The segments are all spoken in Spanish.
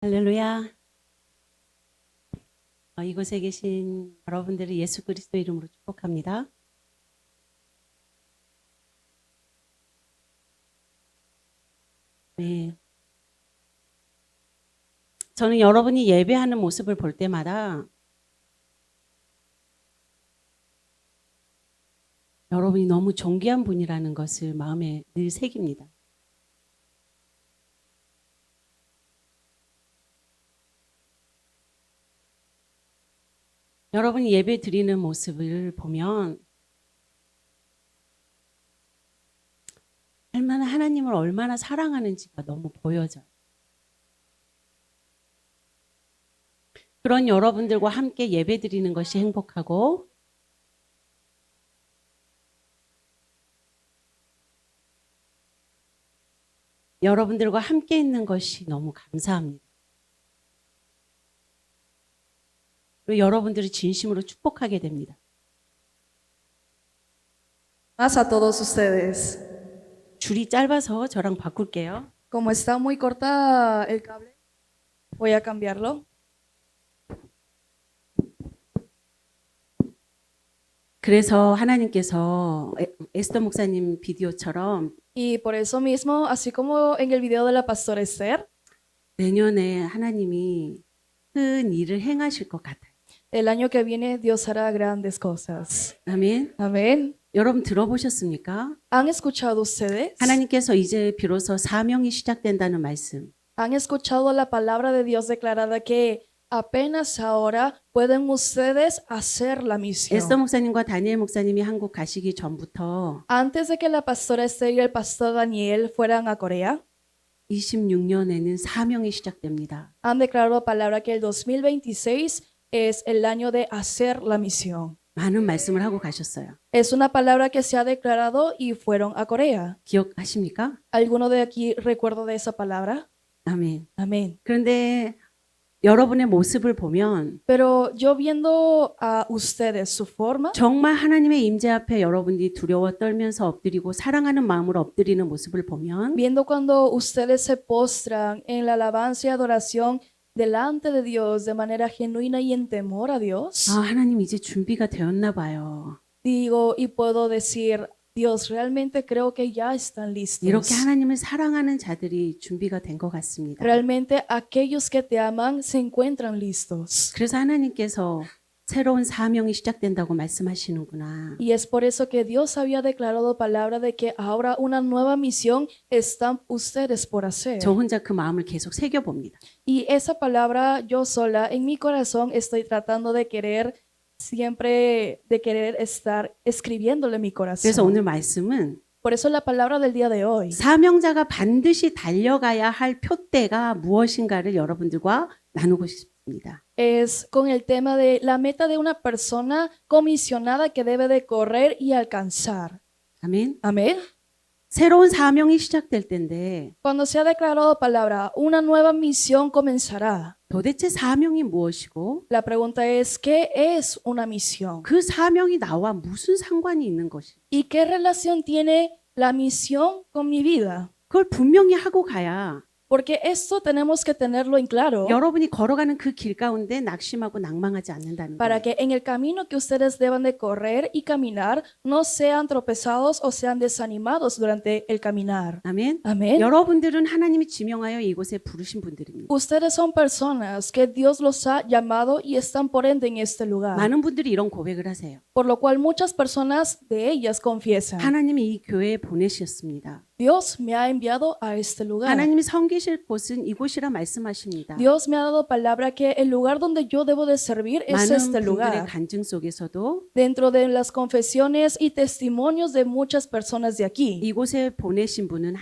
할렐루야. 이곳에 계신 여러분들을 예수 그리스도 이름으로 축복합니다. 네. 저는 여러분이 예배하는 모습을 볼 때마다 여러분이 너무 존귀한 분이라는 것을 마음에 늘 새깁니다. 여러분이 예배 드리는 모습을 보면 하나님을 얼마나 사랑하는지가 너무 보여져요. 그런 여러분들과 함께 예배 드리는 것이 행복하고 여러분들과 함께 있는 것이 너무 감사합니다. 그리고 여러분들을 진심으로 축복하게 됩니다. Más a todos ustedes. 줄이 짧아서 저랑 바꿀게요. Como está muy corta el cable, voy a cambiarlo. 그래서 하나님께서 에스더 목사님 비디오처럼 Y por eso mismo, así como en el video de la pastora Esther, 내년에 하나님이 큰 일을 행하실 것 같아요. el año que viene Dios hará grandes cosas. 아멘. Amén. 여러분 들어보셨습니까? ¿Han escuchado ustedes? 하나님께서 이제 비로소 사명이 시작된다는 말씀. ¿Han escuchado la palabra de Dios declarada que apenas ahora pueden ustedes hacer la 에스더 misión? 목사님과 다니엘 목사님이 한국 가시기 전부터 Antes de que la pastora Esther y el pastor Daniel fueran a Corea, 26년에는 사명이 시작됩니다. han declarado palabra que el 2026 es el año de hacer la misión. 많은 말씀을 하고 가셨어요. Es una palabra que se ha declarado y fueron a Corea. 기억하십니까? ¿Alguno de aquí recuerda de esa palabra? 아멘. Amén. 그런데 여러분의 모습을 보면 Pero yo viendo a ustedes, su forma, 정말 하나님의 임재 앞에 여러분들이 두려워 떨면서 엎드리고 사랑하는 마음으로 엎드리는 모습을 보면 viendo cuando ustedes se postran en la alabanza y adoración delante de Dios de manera genuina y en temor a Dios, 하나님 이제 준비가 되었나 봐요. digo y puedo decir, Dios, realmente creo que ya están listos. 이렇게 하나님을 사랑하는 자들이 준비가 된 것 같습니다. Realmente aquellos que te aman se encuentran listos. 그래서 하나님께서 새로운 사명이 시작된다고 말씀하시는구나. Y es por eso que Dios había declarado palabra de que ahora una nueva misión están ustedes por hacer. 저 혼자 그 마음을 계속 새겨봅니다. Y esa palabra yo sola en mi corazón estoy tratando de querer siempre de querer estar escribiéndole en mi 그래서 corazón. 오늘 말씀은 Por eso la palabra del día de hoy 사명자가 반드시 달려가야 할 표대가 무엇인가를 여러분들과 나누고 싶습니다. es con el tema de la meta de una persona comisionada que debe de correr y alcanzar. 아멘. Amén. 새로운 사명이 시작될 텐데 Cuando se ha declarado palabra, una nueva misión comenzará. 도대체 사명이 무엇이고 La pregunta es, ¿qué es una misión? 그 사명이 나와 무슨 상관이 있는 것이? ¿Y qué relación tiene la misión con mi vida? 그걸 분명히 하고 가야 Porque esto tenemos que tenerlo en claro 여러분이 걸어가는 그 길 가운데 낙심하고 낭망하지 않는다는 para 거예요. que en el camino que ustedes deban de correr y caminar no sean tropezados o sean desanimados durante el caminar. 아멘. Amén. 여러분들은 하나님이 지명하여 이곳에 부르신 분들입니다. Ustedes son personas que Dios los ha llamado y están por ende en este lugar. 많은 분들이 이런 고백을 하세요. Por lo cual muchas personas de ellas confiesan, 하나님이 이 교회에 보내셨습니다. Dios me ha enviado a este lugar. 하나님이 섬기실 곳은 이곳이라 말씀하십니다. Dios me ha dado palabra que el lugar donde yo debo de servir es 많은 este 분들의 lugar. 간증 속에서도 Dentro de las confesiones y testimonios de muchas personas de aquí, 이곳에 보내신 분은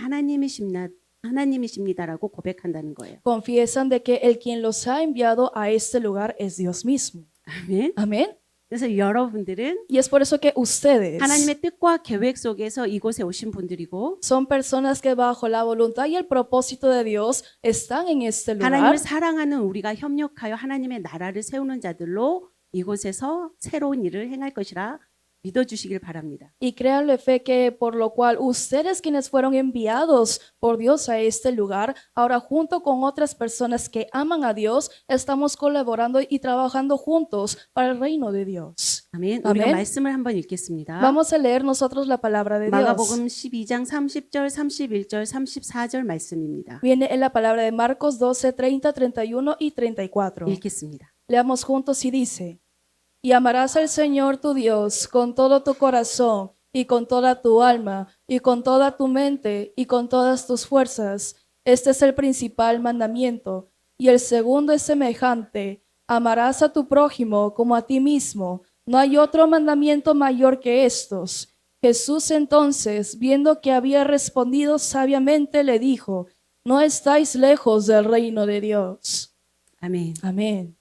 하나님이십니다라고 고백한다는 거예요. confiesan de que el quien los ha enviado a este lugar es Dios mismo. 아멘. Amén. 그래서 여러분들은 Y es por eso que ustedes 하나님의 뜻과 계획 속에서 이곳에 오신 분들이고 son personas que bajo la voluntad y el propósito de Dios están en este lugar. 하나님을 사랑하는 우리가 협력하여 하나님의 나라를 세우는 자들로 이곳에서 새로운 일을 행할 것이라 믿어주시길 바랍니다. Y créanle fe que por lo cual ustedes quienes fueron enviados por Dios a este lugar, ahora junto con otras personas que aman a Dios, estamos colaborando y trabajando juntos para el reino de Dios. 아멘. 우리가 아멘. 말씀을 한번 읽겠습니다. Vamos a leer nosotros la palabra de Dios. 마가복음 12장 30절, 31절, 34절 말씀입니다. Viene en la palabra de Marcos 12, 30, 31 y 34. 읽겠습니다. Leamos juntos y dice, y amarás al Señor tu Dios con todo tu corazón y con toda tu alma y con toda tu mente y con todas tus fuerzas. Este es el principal mandamiento. Y el segundo es semejante, amarás a tu prójimo como a ti mismo. No hay otro mandamiento mayor que estos. Jesús entonces, viendo que había respondido sabiamente, le dijo, no estáis lejos del reino de Dios. 아멘. Amén.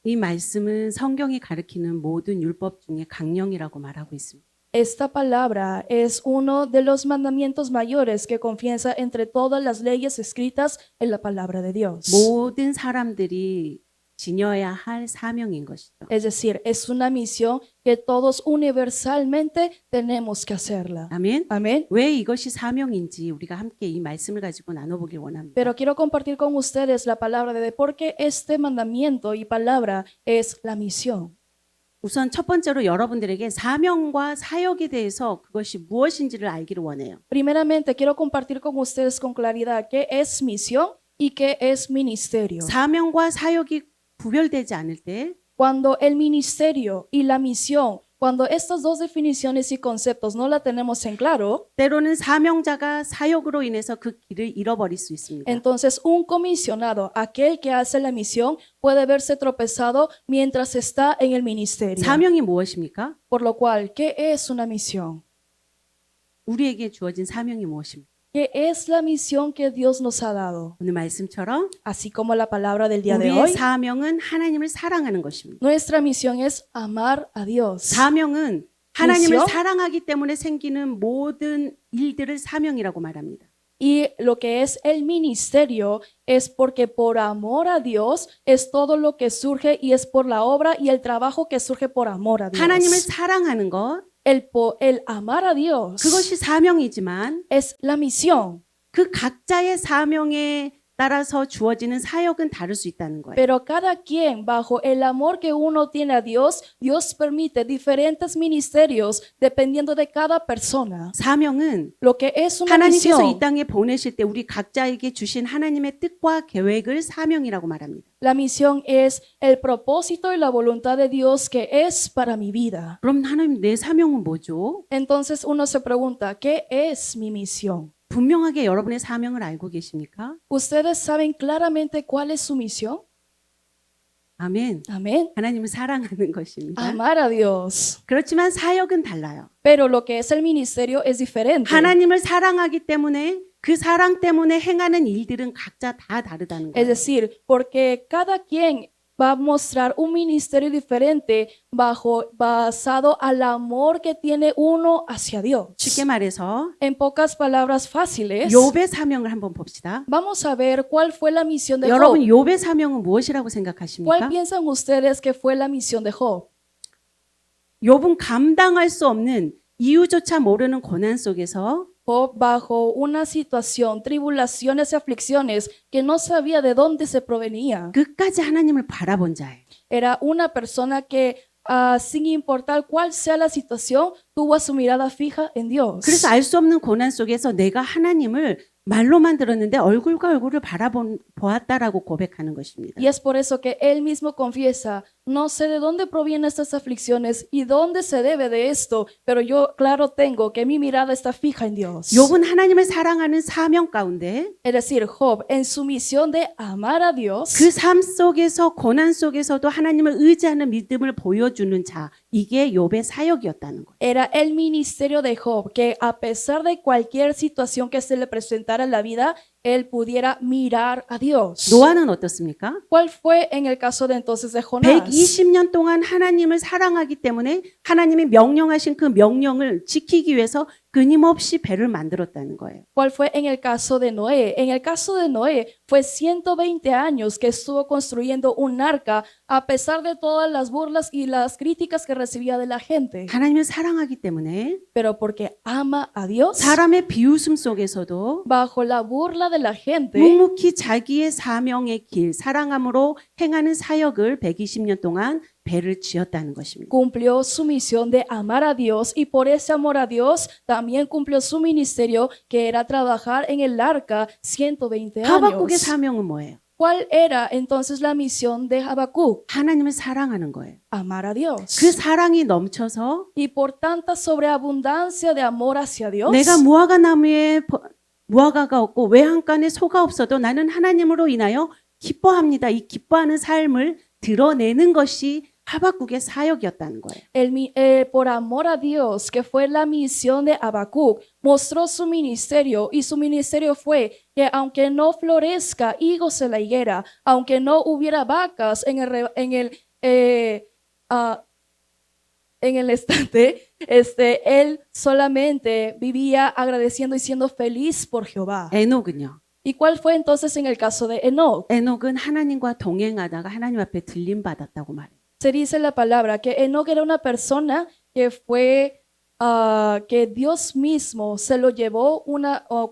이 말씀은 성경이 가르치는 모든 율법 중에 강령이라고 말하고 있습니다. Esta palabra es uno de los mandamientos mayores que confiesa entre todas las leyes escritas en la palabra de Dios. 모든 사람들이 지녀야 할 사명인 것이죠. Es decir, es una misión que todos universalmente tenemos que hacerla. 아멘. Amén. 왜 이것이 사명인지 우리가 함께 이 말씀을 가지고 나눠보길 원합니다. Pero quiero compartir con ustedes la palabra de por qué este mandamiento y palabra es la misión. 우선 첫 번째로 여러분들에게 사명과 사역에 대해서 그것이 무엇인지를 알기를 원해요. Primeramente, quiero compartir con ustedes con claridad qué es misión y qué es ministerio. 사명과 사역이 구별되지 않을 때 Cuando el ministerio y la misión, cuando estas dos definiciones y conceptos no la tenemos en claro, 때로는 사명자가 사역으로 인해서 그 길을 잃어버릴 수 있습니다. entonces un comisionado, aquel que hace la misión, puede verse tropezado mientras está en el ministerio. 사명이 무엇입니까? Por lo cual, ¿qué es una misión? 우리에게 주어진 사명이 무엇입니까? ¿Qué es la misión que Dios nos ha dado? 오늘 말씀처럼 Así como la palabra del día de 우리의 hoy, 사명은 하나님을 사랑하는 것입니다. nuestra misión es amar a Dios. 사명은 하나님을 미시요? 사랑하기 때문에 생기는 모든 일들을 사명이라고 말합니다. Y lo que es el ministerio es porque por amor a Dios es todo lo que surge y es por la obra y el trabajo que surge por amor a Dios. 하나님을 사랑하는 것 El amar a Dios 그것이 사명이지만 es la misión, 그 각자의 사명에 따라서 주어지는 사역은 다를 수 있다는 거예요. pero cada quien bajo el amor que uno tiene a Dios, Dios permite diferentes ministerios dependiendo de cada persona. 사명은 Lo que es una 하나님께서 misión, 이 땅에 보내실 때 우리 각자에게 주신 하나님의 뜻과 계획을 사명이라고 말합니다. la misión es el propósito y la voluntad de Dios que es para mi vida. 그럼 하나님 내 사명은 뭐죠? Entonces uno se pregunta, ¿qué es mi misión? 분명하게 여러분의 사명을 알고 계십니까? ¿Ustedes saben claramente cuál es su misión? 아멘. Amén. 하나님을 사랑하는 것입니다. Amar a Dios. 그렇지만 사역은 달라요. Pero lo que es el ministerio es diferente. 하나님을 사랑하기 때문에 그 사랑 때문에 행하는 일들은 각자 다 다르다는 Es 거예요. decir, porque cada quien va a mostrar un ministerio diferente basado al amor que tiene uno hacia Dios. 쉽게 말해서 En pocas palabras fáciles, 욥의 사명을 한번 봅시다. vamos a ver cuál fue la misión de Job. 여러분 욥의 사명은 무엇이라고 ¿Cuál 생각하십니까? piensan ustedes que fue la misión de Job? 욥은 감당할 수 없는 이유조차 모르는 고난 속에서 Job bajo una situación, tribulaciones y aflicciones que no sabía de dónde se provenía. 끝까지 하나님을 바라본 자예요. Era una persona que sin importar cuál sea la situación, tuvo su mirada fija en Dios. 그래서 알 수 없는 고난 속에서 내가 하나님을 말로만 들었는데 얼굴과 얼굴을 보았다라고 고백하는 것입니다. Y es por eso que él mismo confiesa, no sé de dónde provienen estas aflicciones y dónde se debe de esto, pero yo claro tengo que mi mirada está fija en Dios. 욥은 하나님을 사랑하는 사명 가운데 Es decir, Job en su misión de amar a Dios, 그 삶 속에서 고난 속에서도 하나님을 의지하는 믿음을 보여주는 자, 이게 욥의 사역이었다는 거예요. era el ministerio de Job, que a pesar de cualquier situación que se le presentara en la vida, él pudiera mirar a Dios. 노아는 어떻습니까? ¿Cuál fue en el caso de entonces de Jonás? 120년 동안 하나님을 사랑하기 때문에 하나님이 명령하신 그 명령을 지키기 위해서 끊임없이 배를 만들었다는 거예요. ¿Cuál fue en el caso de Noé? En el caso de Noé fue 120 años que estuvo construyendo un arca a pesar de todas las burlas y las críticas que recibía de la gente. 하나님을 사랑하기 때문에 Pero porque ama a Dios, 사람의 비웃음 속에서도 bajo la burla de la gente, 묵묵히 자기의 사명의 길, 사랑함으로 행하는 사역을 120년 동안 배를 지었다는 것입니다. cumplió su misión de amar a Dios y por ese amor a Dios también cumplió su ministerio que era trabajar en el arca 120 하박국의 años. 사명은 뭐예요? ¿Cuál era entonces la misión de Habacuc? 하나님을 사랑하는 거예요. Amar a Dios. 그 사랑이 넘쳐서 Y por tanta sobreabundancia de amor hacia Dios, 내가 무화과 나무에 무화과가 없고 외양간에 소가 없어도 나는 하나님으로 인하여 기뻐합니다. 이 기뻐하는 삶을 드러내는 것이 하박국의 사역이었다는 거예요. por amor a Dios, que fue la misión de Habacuc, mostró su ministerio y su ministerio fue que aunque no florezca higos en la higuera, aunque no hubiera vacas en el estante, él solamente vivía agradeciendo y siendo feliz por Jehová. 에녹은요. ¿Y cuál fue entonces en el caso de Enoc? 에녹은 하나님과 동행하다가 하나님 앞에 들림 받았다고 말해요. Se dice la palabra que Enoc era una persona que fue que Dios mismo se lo llevó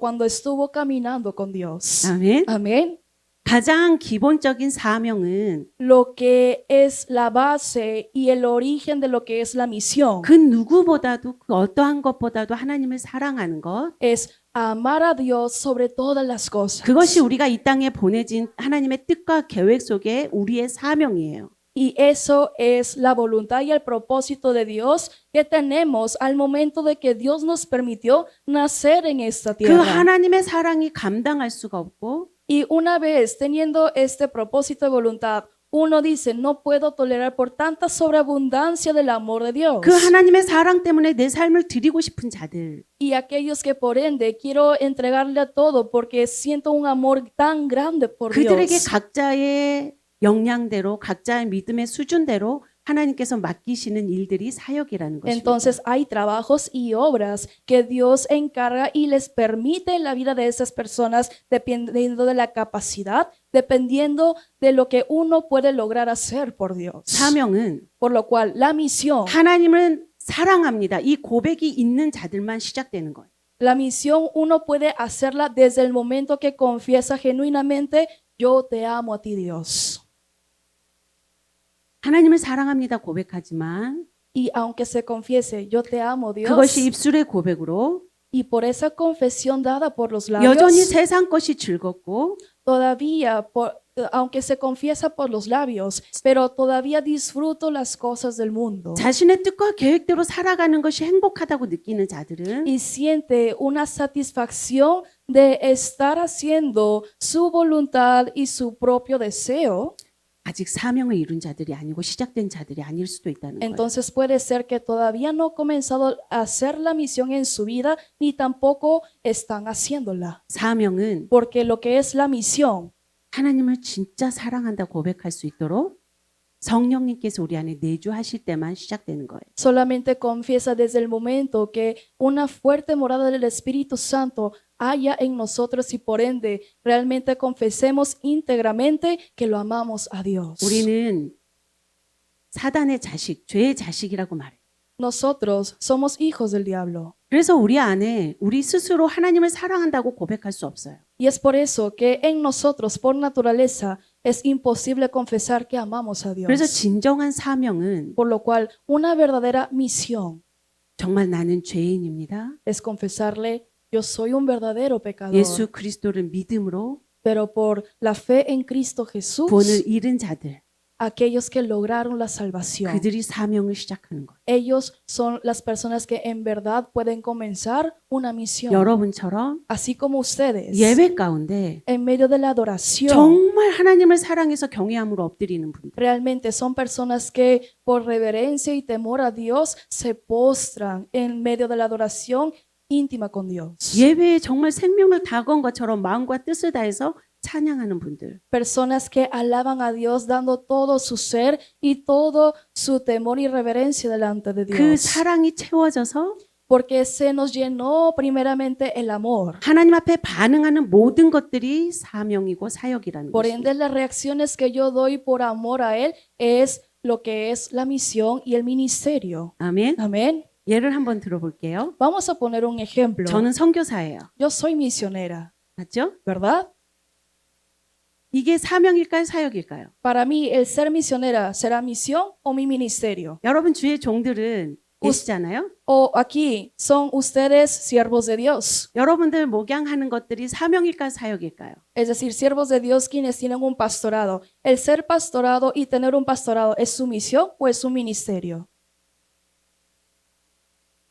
cuando estuvo caminando con Dios. 아멘. Amén. 가장 기본적인 사명은 Lo que es la base y el origen de lo que es la misión 그 누구보다도 그 어떠한 것보다도 하나님을 사랑하는 것. es amar a Dios sobre todas las cosas. 그것이 우리가 이 땅에 보내진 하나님의 뜻과 계획 속에 우리의 사명이에요. Y eso es la voluntad y el propósito de Dios que tenemos al momento de que Dios nos permitió nacer en esta 그 tierra. 하나님의 사랑이 감당할 수가 없고 Y una vez teniendo este propósito de voluntad, uno dice, no puedo tolerar por tanta sobreabundancia del amor de Dios. 그 하나님의 사랑 때문에 내 삶을 드리고 싶은 자들, Y aquellos que por ende quiero entregarle a todo porque siento un amor tan grande por 그들에게 Dios. 각자의 역량대로 각자의 믿음의 수준대로 하나님께서 맡기시는 일들이 사역이라는 것입니다. Entonces hay trabajos y obras que Dios encarga y les permite en la vida de esas personas dependiendo de la capacidad, dependiendo de lo que uno puede lograr hacer por Dios. 사명은 Por lo cual la misión, 하나님을 사랑합니다. 이 고백이 있는 자들만 시작되는 거예요. la misión uno puede hacerla desde el momento que confiesa genuinamente, yo te amo a ti Dios. 하나님을 사랑합니다 고백하지만 Y aunque se confiese, yo te amo Dios, 그것이 입술의 고백으로 y por esa confesión dada por los 여전히 labios, 세상 것이 즐겁고 todavía, aunque se confiesa por los labios, pero todavía disfruto las cosas del mundo. 자신의 뜻과 계획대로 살아가는 것이 행복하다고 느끼는 자들은 Y siente una satisfacción de estar haciendo su voluntad y su propio deseo, 아직 사명을 이룬 자들이 아니고 시작된 자들이 아닐 수도 있다는 거예요. entonces puede ser que todavía no ha comenzado a hacer la misión en su vida, ni tampoco están haciéndola. 사명은 Porque lo que es la misión 하나님을 진짜 사랑한다 고백할 수 있도록 성령님께서 우리 안에 내주하실 때만 시작되는 거예요. solamente confiesa desde el momento que una fuerte morada del Espíritu Santo haya en nosotros y por ende realmente confesemos íntegramente que lo amamos a Dios. 우리는 사단의 자식, 죄의 자식이라고 말해요. Nosotros somos hijos del diablo. 그래서 우리 안에 우리 스스로 하나님을 사랑한다고 고백할 수 없어요. Y es por eso que en nosotros, por naturaleza, es imposible confesar que amamos a 그래서 Dios. 진정한 사명은 Por lo cual, una verdadera misión 정말 나는 죄인입니다. es confesarle, yo soy un verdadero pecador, 예수 그리스도를 믿음으로 pero por la fe en Cristo Jesús, 구원을 잃은 자들, aquellos que lograron la salvación, 그들이 사명을 시작하는 거예요. ellos son las personas que en verdad pueden comenzar una misión. 여러분처럼 Así como ustedes, 예배 가운데 en medio de la adoración, 정말 하나님을 사랑해서 경외함으로 엎드리는 분들, realmente son personas que por reverencia y temor a Dios se postran en medio de la adoración íntima con Dios. 예배에 정말 생명을 다 건 것처럼 마음과 뜻을 다해서 찬양하는 분들, Personas que alaban a Dios dando todo su ser y todo su temor y reverencia delante de 그 Dios. 사랑이 채워져서 porque se nos llenó primeramente el amor. 하나님 앞에 반응하는 모든 것들이 사명이고 사역이라는 Por 것입니다. ende, las reacciones que yo doy por amor a Él es lo que es la misión y el ministerio. 아멘. Amén. 예를 한번 들어볼게요. Vamos a poner un ejemplo. 저는 선교사예요. Yo soy misionera, 맞죠? ¿verdad? 이게 사명일까요, 사역일까요? Para mí, el ser misionera será misión o mi ministerio. 여러분 주의 종들은 계시잖아요. O aquí son ustedes siervos de Dios. 여러분들 목양하는 것들이 사명일까요, 사역일까요? Es decir, siervos de Dios quienes tienen un pastorado. ¿El ser pastorado y tener un pastorado es su misión o es su ministerio?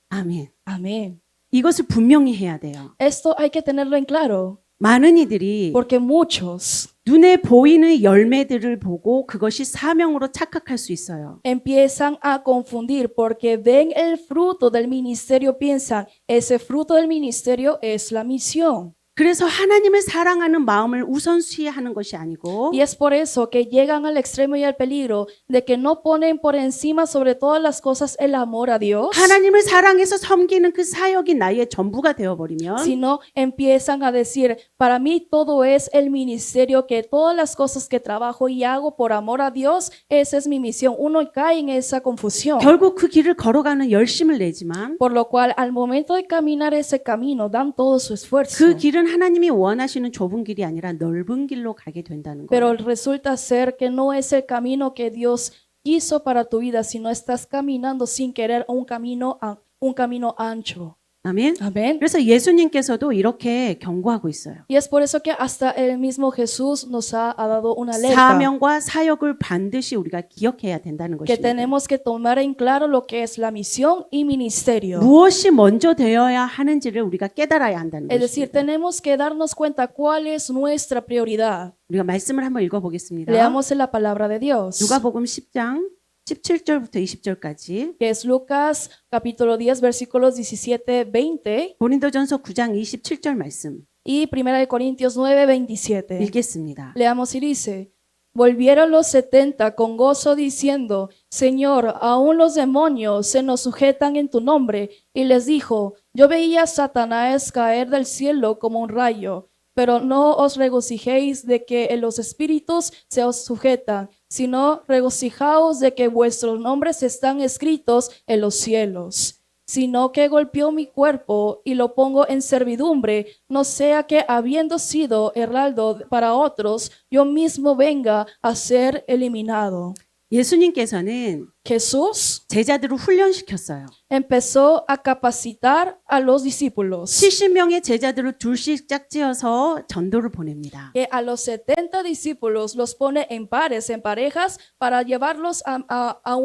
아멘. Amén. 이것을 분명히 해야 돼요. Esto hay que tenerlo en claro, 많은 이들이 porque muchos 눈에 보이는 열매들을 보고 그것이 사명으로 착각할 수 있어요. empiezan a confundir porque ven el fruto del ministerio, piensan, ese fruto del ministerio es la misión. 그래서 하나님을 사랑하는 마음을 우선시하는 것이 아니고 Y es por eso que llegan al extremo y al peligro de que no ponen por encima sobre todas las cosas el amor a Dios, 하나님을 사랑해서 섬기는 그 사역이 나의 전부가 되어버리면 sino empiezan a decir, para mí todo es el ministerio, que todas las cosas que trabajo y hago por amor a Dios, esa es mi misión. Uno cae en esa confusión, 결국 그 길을 걸어가는 열심을 내지만 por lo cual al momento de caminar ese camino dan todo su esfuerzo. 그 길은 하나님이 원하시는 좁은 길이 아니라 넓은 길로 가게 된다는 Pero 거예요. resulta ser que no es el camino que Dios quiso para tu vida, sino estás caminando sin querer un camino ancho. 아멘. Amén. 그래서 예수님께서도 이렇게 경고하고 있어요. Y es por eso que hasta el mismo Jesús nos ha dado una alerta, 사명과 사역을 반드시 우리가 기억해야 된다는 que 것입니다. tenemos que tomar en claro lo que es la misión y ministerio. 무엇이 먼저 되어야 하는지를 우리가 깨달아야 한다는 Es decir, 것입니다. tenemos que darnos cuenta cuál es nuestra prioridad. 우리가 말씀을 한번 읽어보겠습니다. Leamos en la palabra de Dios, 누가복음 10장 17절부터 20절까지, que es Lucas capítulo 10 versículos 17, 20 고린도전서 9장 27절 말씀 y 1 Corintios 9, 27. 읽겠습니다. Leamos y dice, volvieron los 70 con gozo diciendo, Señor, aún los demonios se nos sujetan en tu nombre. Y les dijo, yo veía a Satanás caer del cielo como un rayo, pero no os regocijéis de que los espíritus se os sujetan, sino regocijaos de que vuestros nombres están escritos en los cielos. Sino que golpeó mi cuerpo y lo pongo en servidumbre, no sea que habiendo sido heraldo para otros, yo mismo venga a ser eliminado. 예수님께서는 Jesús 제자들을 훈련시켰어요. empezó a capacitar a los discípulos, 70명의 제자들을 둘씩 짝지어서 전도를 보냅니다. que a los 70 discípulos los pone en pares, en parejas, para llevarlos a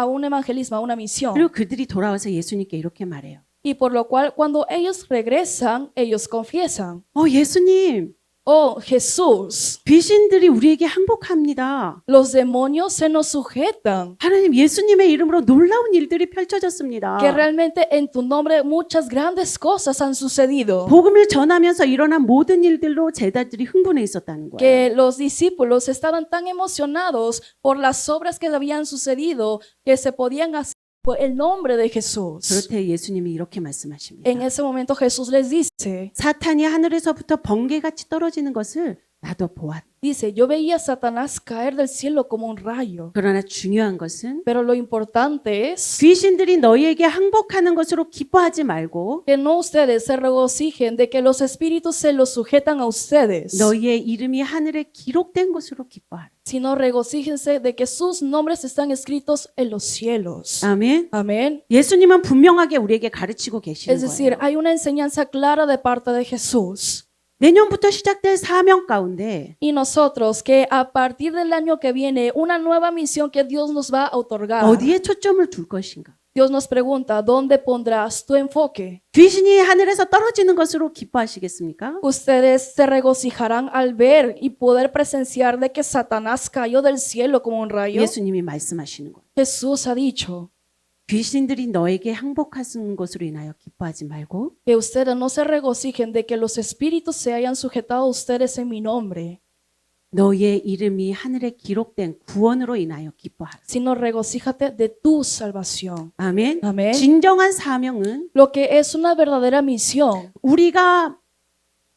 un evangelismo, a una misión. 그리고 그들이 돌아와서 예수님께 이렇게 말해요. Y por lo cual cuando ellos regresan, ellos confiesan, 예수님, oh Jesús, 귀신들이 우리에게 항복합니다. los demonios se nos sujetan, 하나님, 예수님의 이름으로 놀라운 일들이 펼쳐졌습니다. que realmente en tu nombre muchas grandes cosas han sucedido, 복음을 전하면서 일어난 모든 일들로 제자들이 흥분해 있었다는 거예요. que los discípulos estaban tan emocionados por las obras que habían sucedido que se podían hacer por el nombre de Jesús. 그럴 때 예수님이 이렇게 말씀하십니다. En ese momento Jesús les dice, 사탄이 하늘에서부터 번개같이 떨어지는 것을 나도 보았다. Dice, yo veía a Satanás caer del cielo como un rayo. 그러나 중요한 것은 Pero lo importante es 귀신들이 너희에게 항복하는 것으로 기뻐하지 말고 que no ustedes se regocijen de que los espíritus se los sujetan a ustedes, 너희의 이름이 하늘에 기록된 것으로 기뻐하라. sino regocíjense de que sus nombres están escritos en los cielos. 아멘. Amén. 예수님은 분명하게 우리에게 가르치고 계시는 Es decir, 거예요. hay una enseñanza clara de parte de Jesús. 내년부터 시작될 사명 가운데 Y nosotros que a partir del año que viene, una nueva misión que Dios nos va a otorgar. 어디에 초점을 둘 것인가? Dios nos pregunta, ¿dónde pondrás tu enfoque? 귀신이 하늘에서 떨어지는 것으로 기뻐하시겠습니까? Ustedes se regocijarán al ver y poder presenciar de que Satanás cayó del cielo como un rayo. 예수님이 말씀하시는 거예요. Jesús ha dicho 귀신들이 너에게 항복하는 것으로 인하여 기뻐하지 말고 que ustedes no se regocijen de que los espíritus se hayan sujetado a ustedes en mi nombre, 너의 이름이 하늘에 기록된 구원으로 인하여 기뻐하라. sino regocíjate de tu salvación. 아멘. Amén. 진정한 사명은 Lo que es una verdadera misión, 우리가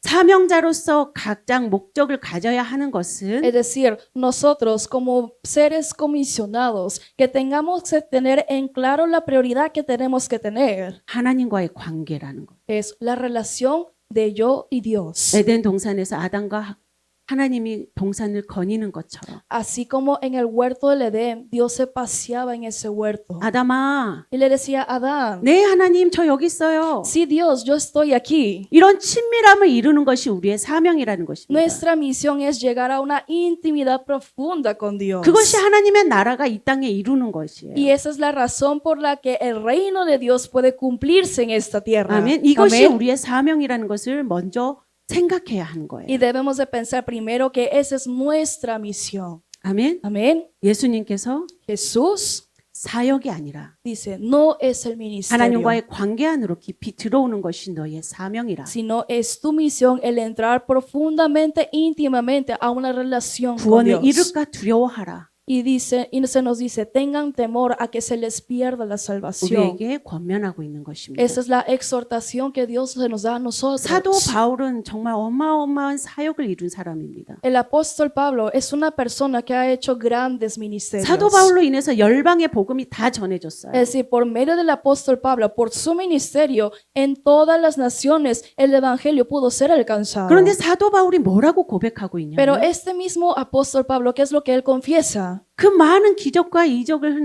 사명자로서 각장 목적을 가져야 하는 것은 es decir, nosotros como seres comisionados, que tengamos que tener en claro la prioridad que tenemos que tener, 하나님과의 관계라는 것. es la relación de yo y Dios. 에덴 동산에서 아담과 하나님이 동산을 거니는 것처럼 Así como en el huerto del Edén, Dios se paseaba en ese huerto. 아담아, Y le decía a Adán, 네 하나님 저 여기 있어요. sí Dios, yo estoy aquí. 이런 친밀함을 이루는 것이 우리의 사명이라는 것입니다. Nuestra misión es llegar a una intimidad profunda con Dios. 그것이 하나님의 나라가 이 땅에 이루는 것이에요. Y esa es la razón por la que el reino de Dios puede cumplirse en esta tierra. 아멘. 이것이 Amén. 우리의 사명이라는 것을 먼저 생각해야 하는 거예요. Y debemos de pensar primero que esa es nuestra misión. 아멘. Amén. 예수님께서 Jesús 사역이 아니라 dice, no es el ministerio, 하나님과의 관계 안으로 깊이 들어오는 것이 너의 사명이라. sino es tu misión el entrar profundamente, íntimamente a una relación con 구원을 Dios. 잃을까 두려워하라. Y dice, y se nos dice, tengan temor a que se les pierda la salvación. 우리에게 권면하고 있는 것입니다. Esa es la exhortación que Dios se nos da a nosotros. 사도 바울은 정말 어마어마한 사역을 이룬 사람입니다. El apóstol Pablo es una persona que ha hecho grandes ministerios. 사도 바울로 인해서 열방의 복음이 다 전해졌어요. Es decir, por medio del apóstol Pablo, por su ministerio, en todas las naciones el evangelio pudo ser alcanzado. 그런데 사도 바울이 뭐라고 고백하고 Pero 있냐면 este mismo apóstol Pablo, ¿qué es lo que él confiesa? 그 많은 기적과 이적을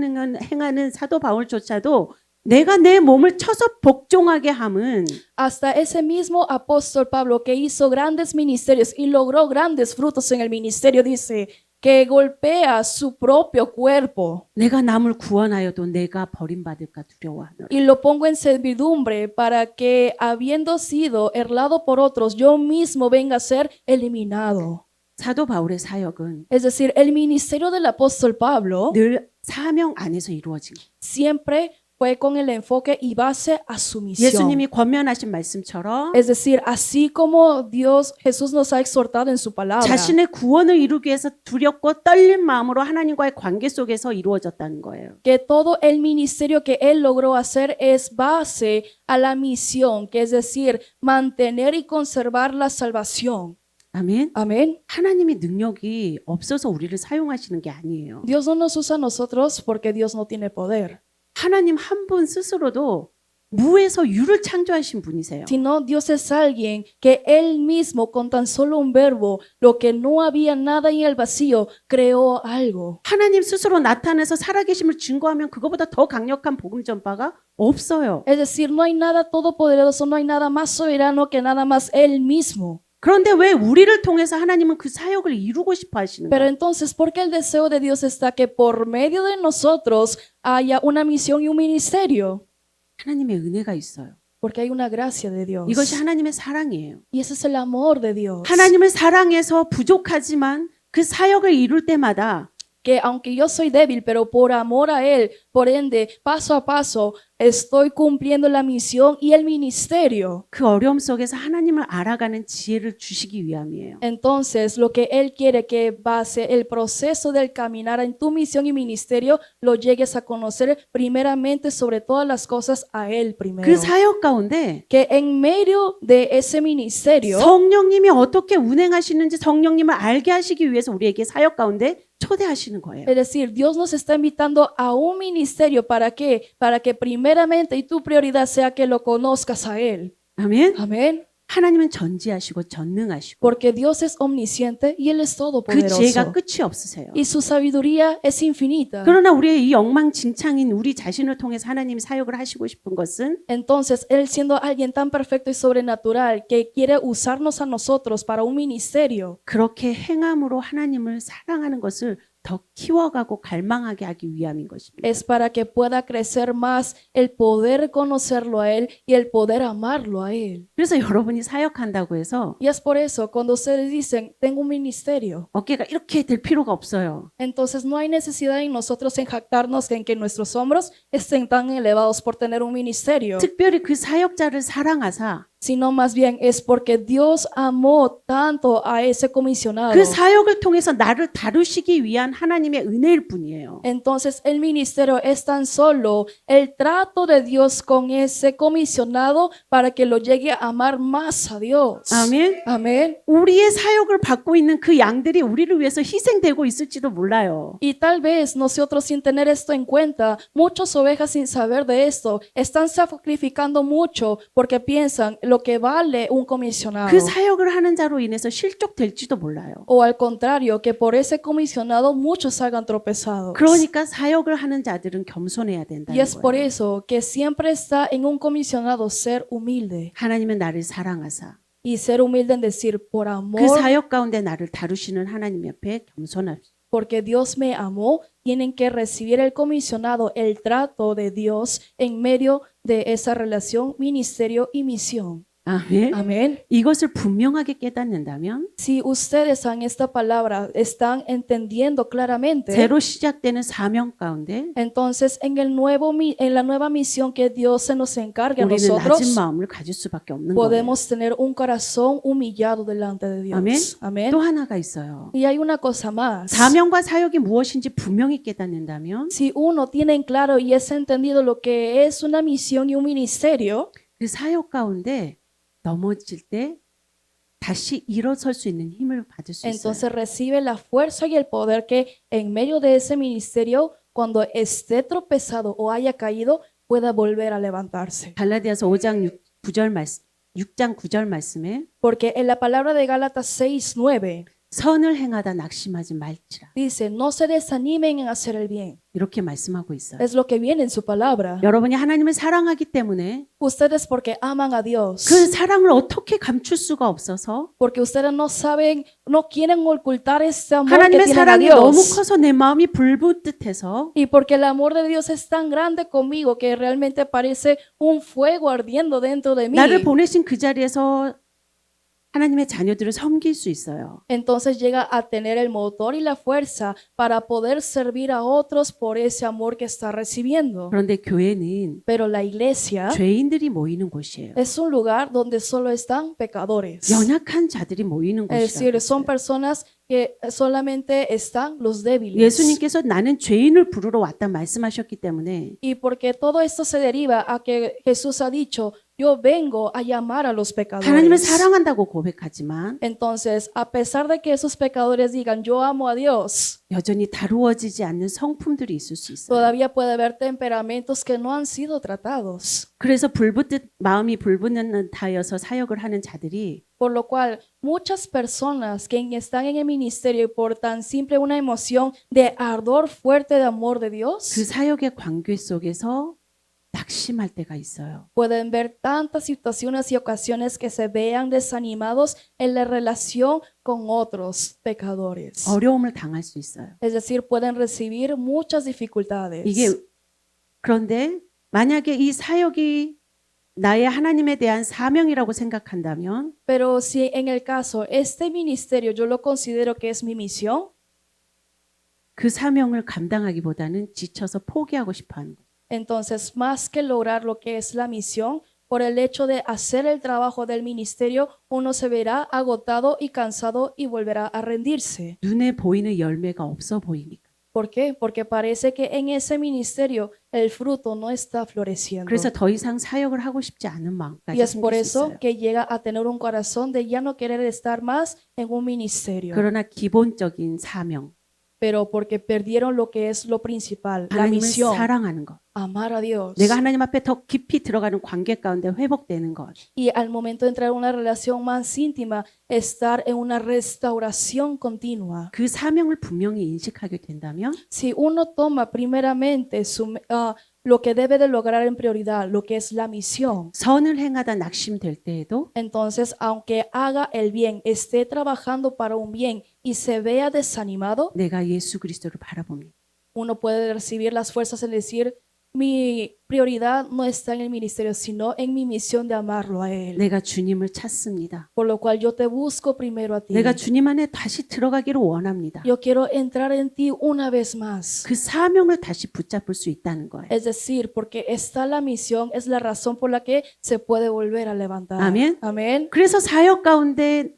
행하는 사도 바울조차도 내가 내 몸을 쳐서 복종하게 함은 Hasta ese mismo apóstol Pablo que hizo grandes ministerios y logró grandes frutos en el ministerio, dice que golpea su propio cuerpo 내가 남을 구원하여도 내가 버림받을까 두려워하노라. y lo pongo en servidumbre para que, habiendo sido errado por otros, yo mismo venga a ser eliminado. 사도 바울의 사역은 Es decir, el ministerio del apóstol Pablo 늘 사명 안에서 이루어진 거예요. siempre fue con el enfoque y base a su misión. 예수님이 권면하신 말씀처럼 Es decir, así como Jesús nos ha exhortado en su palabra, 자신의 구원을 이루기 위해서 두렵고 떨린 마음으로 하나님과의 관계 속에서 이루어졌다는 거예요. que todo el ministerio que él logró hacer es base a la misión, que es decir, mantener y conservar la salvación. 아멘. Amén. 하나님이 능력이 없어서 우리를 사용하시는 게 아니에요. Dios no nos usa a nosotros porque Dios no tiene poder, 하나님 한 분 스스로도 무에서 유를 창조하신 분이세요. sino Dios es alguien que él mismo, con tan solo un verbo, lo que no había nada en el vacío, creó algo. 하나님 스스로 나타나서 살아계심을 증거하면 그거보다 더 강력한 복음 전파가 없어요. Es decir, no hay nada todopoderoso, no hay nada más soberano que nada más él mismo. 그런데 왜 우리를 통해서 하나님은 그 사역을 이루고 싶어 하시는가? Pero entonces, ¿por qué el deseo de Dios está que por medio de nosotros haya una misión y un ministerio? 하나님의 은혜가 있어요. Porque hay una gracia de Dios. 이것이 하나님의 사랑이에요. Y ese es el amor de Dios. 하나님을 사랑해서 부족하지만 그 사역을 이룰 때마다 Que aunque yo soy débil, pero por amor a Él, por ende, paso a paso, estoy cumpliendo la misión y el ministerio. 그 어려움 속에서 하나님을 알아가는 지혜를 주시기 위함이에요. Entonces, lo que Él quiere que base el proceso del caminar en tu misión y ministerio, lo llegues a conocer primeramente sobre todas las cosas a Él primero. 그 사역 가운데 Que en medio de ese ministerio, 성령님이 어떻게 운행하시는지 성령님을 알게 하시기 위해서 우리에게 사역 가운데 초대하시는 거예요. es decir, Dios nos está invitando a un ministerio. ¿Para qué? Para que primeramente y tu prioridad sea que lo conozcas a Él. 아멘. Amén. 하나님은 전지하시고 전능하시고 Porque Dios es omnisciente y Él es 그 지혜가 todopoderoso. 끝이 없으세요. Y su sabiduría es infinita. 그러나 우리의 이 엉망진창인 우리 자신을 통해서 하나님이 사역을 하시고 싶은 것은 Entonces, Él siendo alguien tan perfecto y sobrenatural que quiere usarnos a nosotros para un ministerio, 그렇게 행함으로 하나님을 사랑하는 것을 더 키워가고 갈망하게 하기 위함인 것입니다. es para que pueda crecer más el poder conocerlo a Él y el poder amarlo a Él. 그래서 여러분이 사역한다고 해서 Y es por eso, cuando ustedes dicen, tengo un ministerio, 어깨가 이렇게 될 필요가 없어요. entonces no hay necesidad en nosotros en jactarnos en que nuestros hombros estén tan elevados por tener un ministerio. 특별히 그 사역자를 사랑하사 sino más bien es porque Dios amó tanto a ese comisionado. 그 사역을 통해서 나를 다루시기 위한 하나님의 은혜일 뿐이에요. Entonces el ministerio es tan solo el trato de Dios con ese comisionado para que lo llegue a amar más a Dios. 아멘. Amén. 우리의 사역을 받고 있는 그 양들이 우리를 위해서 희생되고 있을지도 몰라요. Y tal vez nosotros sin tener esto en cuenta, muchas ovejas sin saber de esto, están sacrificando mucho porque piensan lo que vale un comisionado. 그 사역을 하는 자로 인해서 실족될지도 몰라요. O al contrario, que por ese comisionado muchos salgan tropezados. 그러니까 사역을 하는 자들은 겸손해야 Y 된다는 es por 거예요. eso que siempre está en un comisionado ser humilde. 하나님은 나를 사랑하사 Y ser humilde en decir, por 그 amor, 사역 가운데 나를 다루시는 하나님 옆에 겸손합시다. porque Dios me amó, tienen que recibir el comisionado, el trato de Dios en medio de esa relación, ministerio y misión. 아멘. Amén. 이것을 분명하게 깨닫는다면 Si ustedes en esta palabra están entendiendo claramente, 새로 시작되는 사명 가운데 entonces en la nueva misión que Dios se nos encargue a 우리는 낮은 nosotros, 마음을 가질 수밖에 없는 거예요. podemos tener un corazón humillado delante de Dios. 아멘. Amén. 또 하나가 있어요. Y hay una cosa más. 사명과 사역이 무엇인지 분명히 깨닫는다면 Si uno tiene en claro y es entendido lo que es una misión y un ministerio, 그 사역 가운데 넘어질 때 다시 일어설 수 있는 힘을 받을 수 있어요. entonces recibe la fuerza y el poder que en medio de ese ministerio, cuando esté tropezado o haya caído, pueda volver a levantarse. 갈라디아서 5장 9절 말씀 6장 9절 말씀에 Porque en la palabra de Gálatas 6:9 선을 행하다 낙심하지 말지라 dice, no se desanimen en hacer el bien. 이렇게 말씀하고 있어요. Es lo que viene en su palabra. 여러분이 하나님을 사랑하기 때문에 Ustedes porque aman a Dios, 그 사랑을 어떻게 감출 수가 없어서 porque ustedes no saben, no quieren ocultar ese amor que 하나님의 tienen a 사랑이 너무 Dios. 커서 내 마음이 불붙듯해서 Y porque el amor de Dios es tan grande conmigo que realmente parece un fuego ardiendo dentro de mí. 나를 보내신 그 자리에서 하나님의 자녀들을 섬길 수 있어요. Entonces llega a tener el motor y la fuerza para poder servir a otros por ese amor que está recibiendo. 그런데 교회는 Pero la iglesia 죄인들이 모이는 곳이에요. es un lugar donde solo están pecadores. 연약한 자들이 모이는 Es decir, son 곳이라고. personas que solamente están los débiles. 예수님께서 나는 죄인을 부르러 왔다 말씀하셨기 때문에 Y porque todo esto se deriva a que Jesús ha dicho, yo vengo a llamar a los 하나님을 pecadores. 사랑한다고 고백하지만 Entonces, a pesar de que esos pecadores digan, yo amo a Dios, 여전히 다루어지지 않는 성품들이 있을 수 있어요. todavía puede haber temperamentos que no han sido tratados. 그래서 마음이 불붙는 듯하여서 사역을 하는 자들이 Por lo cual, muchas personas que están en el ministerio y por tan simple una emoción de ardor fuerte de amor de 그 Dios, 사역의 관계 속에서 낙심할 때가 있어요. pueden ver tantas situaciones y ocasiones que se vean desanimados en la relación con otros pecadores. 어려움을 당할 수 있어요. Es decir, pueden recibir muchas dificultades. 그런데 만약에 이 사역이 나의 하나님에 대한 사명이라고 생각한다면 Pero si en el caso este ministerio yo lo considero que es mi misión, 그 사명을 감당하기보다는 지쳐서 포기하고 싶어 하는 거예요. entonces más que lograr lo que es la misión, por el hecho de hacer el trabajo del ministerio, uno se verá agotado y cansado y volverá a rendirse. 눈에 보이는 열매가 없어 보이니까. ¿Por qué? Porque parece que en ese ministerio el fruto no está floreciendo. 그래서 더 이상 사역을 하고 싶지 않은 마음까지 Y es por 생길 수 eso 있어요. que llega a tener un corazón de ya no querer estar más en un ministerio. 그러나 기본적인 사명, Pero porque perdieron lo que es lo principal, la 하나님을 misión, 사랑하는 것, amar a Dios. 내가 하나님 앞에 더 깊이 들어가는 관계 가운데 회복되는 것, Y al momento de entrar en una relación más íntima, estar en una restauración continua. 그 사명을 분명히 인식하게 된다면 Si uno toma primeramente lo que debe de lograr en prioridad, lo que es la misión, 선을 행하다 낙심될 때에도 entonces aunque haga el bien, esté trabajando para un bien y se vea desanimado, 내가 예수 그리스도를 바라봅니다. uno puede recibir las fuerzas en decir, mi prioridad no está en el ministerio, sino en mi misión de amarlo a Él. 내가 주님을 찾습니다. Por lo cual yo te busco primero a ti. 내가 주님 안에 다시 들어가기를 원합니다. Yo quiero entrar en ti una vez más. 그 사명을 다시 붙잡을 수 있다는 거예요. Es decir, porque está la misión, es la razón por la que se puede volver a levantar. Amén. Amén. 그래서 사역 가운데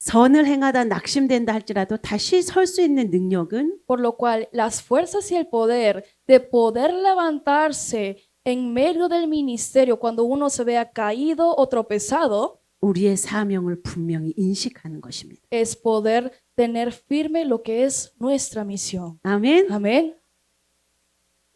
선을 행하다 낙심된다 할지라도 다시 설 수 있는 능력은 Por lo cual las fuerzas y el poder de poder levantarse en medio del ministerio cuando uno se vea caído o tropezado 우리의 사명을 분명히 인식하는 것입니다. es poder tener firme lo que es nuestra misión. 아멘. Amén.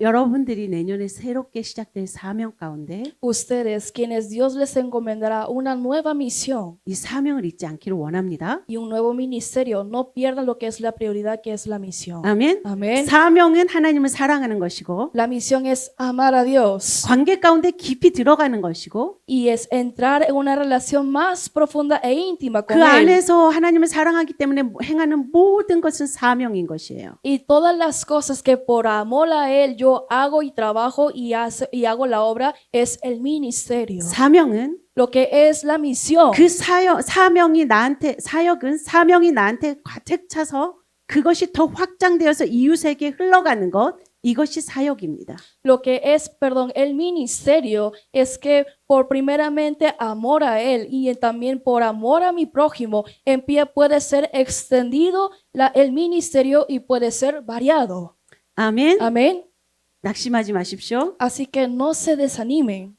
여러분들이 내년에 새롭게 시작될 사명 가운데 Ustedes, quienes Dios les encomendará una nueva misión 이 사명을 잊지 않기를 원합니다. y un nuevo ministerio, no pierdan lo que es la prioridad, que es la misión. 아멘. Amén. 사명은 하나님을 사랑하는 것이고 La misión es amar a Dios 관계 가운데 깊이 들어가는 것이고 y es entrar en una relación más profunda e íntima 그 con Él. 안에서 하나님을 사랑하기 때문에 행하는 모든 것은 사명인 것이에요. Y todas las cosas que por amor a Él yo hago y trabajo y hago la obra es el ministerio. 사명은 Lo que es la misión. 그 사명이 나한테 가득 차서 그것이 더 확장되어서 이웃에게 흘러가는 것 이것이 사역입니다. Lo que es, perdón, el ministerio es que por primeramente amor a Él y también por amor a mi prójimo, en pie puede ser extendido el ministerio y puede ser variado. 아멘. Amén. 낙심하지 마십시오. Así que no se desanimen.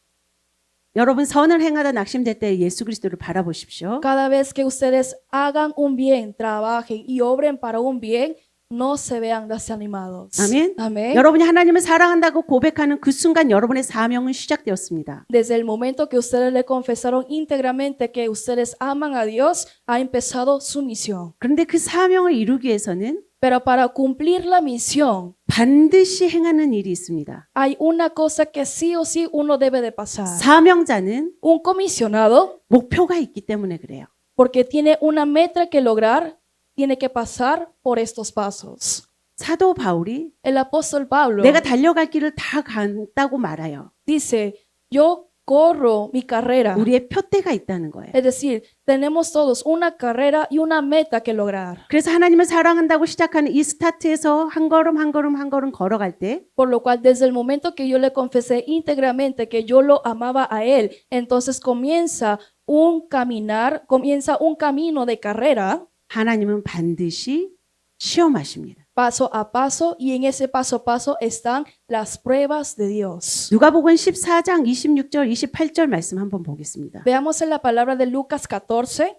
여러분 선을 행하다 낙심될 때 예수 그리스도를 바라보십시오. Cada vez que ustedes hagan un bien, trabajen y obren para un bien, no se vean desanimados. 아멘. Amén. 여러분이 하나님을 사랑한다고 고백하는 그 순간 여러분의 사명은 시작되었습니다. Desde el momento que ustedes le confesaron íntegramente que ustedes aman a Dios, ha empezado su misión. 그런데 그 사명을 이루기 위해서는 Pero para cumplir la misión, 반드시 행하는 일이 있습니다. hay una cosa que sí o sí uno debe de pasar. 사명자는 Un comisionado, 목표가 있기 때문에 그래요. porque tiene una meta que lograr, tiene que pasar por estos pasos. 사도 바울이 El apóstol Pablo 내가 달려갈 길을 다 간다고 말아요. dice, yo corro mi carrera. 우리의 표대가 있다는 거예요. Es decir, tenemos todos una carrera y una meta que lograr. 그래서 하나님을 사랑한다고 시작하는 이 스타트에서 한 걸음 한 걸음 한 걸음 걸어갈 때 Por lo cual, desde el momento que yo le confesé íntegramente que yo lo amaba a Él, entonces comienza un camino de carrera, 하나님은 반드시 시험하십니다. paso a paso, y en ese paso a paso están las pruebas de Dios. 누가복음 14장 26절 28절 말씀 한번 보겠습니다. Veamos en la palabra de Lucas 14,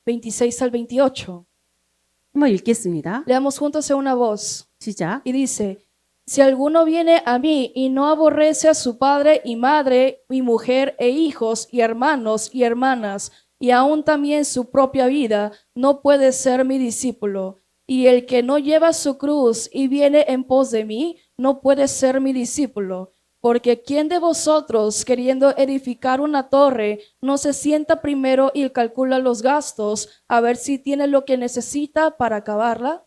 26 al 28. 한번 읽겠습니다. Leamos juntos en una voz. 시작. Y dice, si alguno viene a mí y no aborrece a su padre y madre y mujer e hijos y hermanos y hermanas y aún también su propia vida, no puede ser mi discípulo. Y el que no lleva su cruz y viene en pos de mí, no puede ser mi discípulo. Porque ¿quién de vosotros, queriendo edificar una torre, no se sienta primero y calcula los gastos a ver si tiene lo que necesita para acabarla?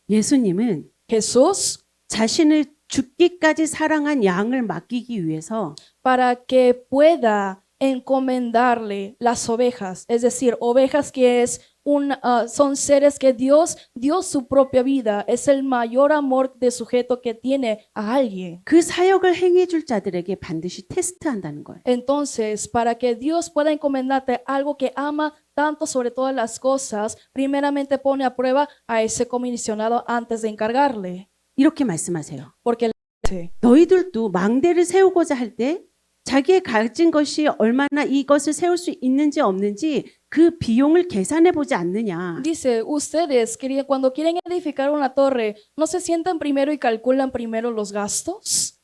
예수님은 Jesús, 자신을 죽기까지 사랑한 양을 맡기기 위해서 para que pueda encomendarle las ovejas, es decir, ovejas que son seres que Dios dio su propia vida, es el mayor amor de sujeto que tiene a alguien. 그 사역을 행해 줄 자들에게 반드시 테스트한다는 거예요. Entonces, para que Dios pueda encomendarte algo que ama tanto sobre todas las cosas, primeramente pone a prueba a ese comisionado antes de encargarle. 이렇게 말씀하세요. Porque él dice, 너희들도 망대를 세우고자 할 때 자기의 가진 것이 얼마나 이것을 세울 수 있는지 없는지 그 비용을 계산해 보지 않느냐. dice, ustedes cuando quieren edificar una torre, ¿no se sientan primero y calculan primero los gastos?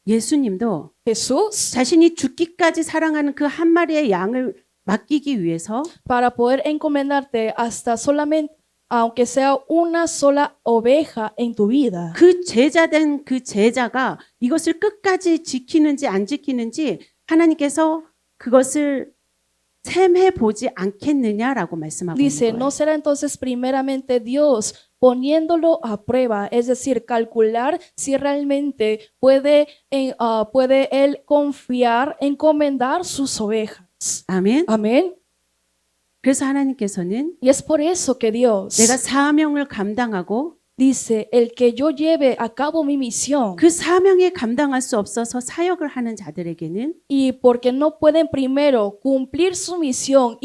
예수님도 Jesús, 자신이 죽기까지 사랑하는 그 한 마리의 양을 맡기기 위해서 para poder encomendarte hasta solamente, aunque sea una sola oveja en tu vida, 그 제자된 그 제자가 이것을 끝까지 지키는지 안 지키는지 하나님께서 그것을 셈해 보지 않겠느냐라고 말씀하고 있는 dice, 거예요. ¿no será entonces primeramente Dios poniéndolo a prueba, es decir, calcular si realmente puede él confiar, encomendar sus ovejas. 아멘. Amén. 그래서 하나님께서는 Y es por eso que Dios 내가 사명을 감당하고 dice, el que yo lleve a cabo mi misión, 그 사명에 감당할 수 없어서 사역을 하는 자들에게는 y porque no pueden primero cumplir su misión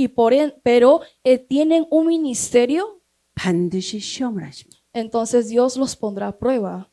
pero tienen un ministerio, 반드시 시험을 하십니다. entonces Dios los pondrá a prueba.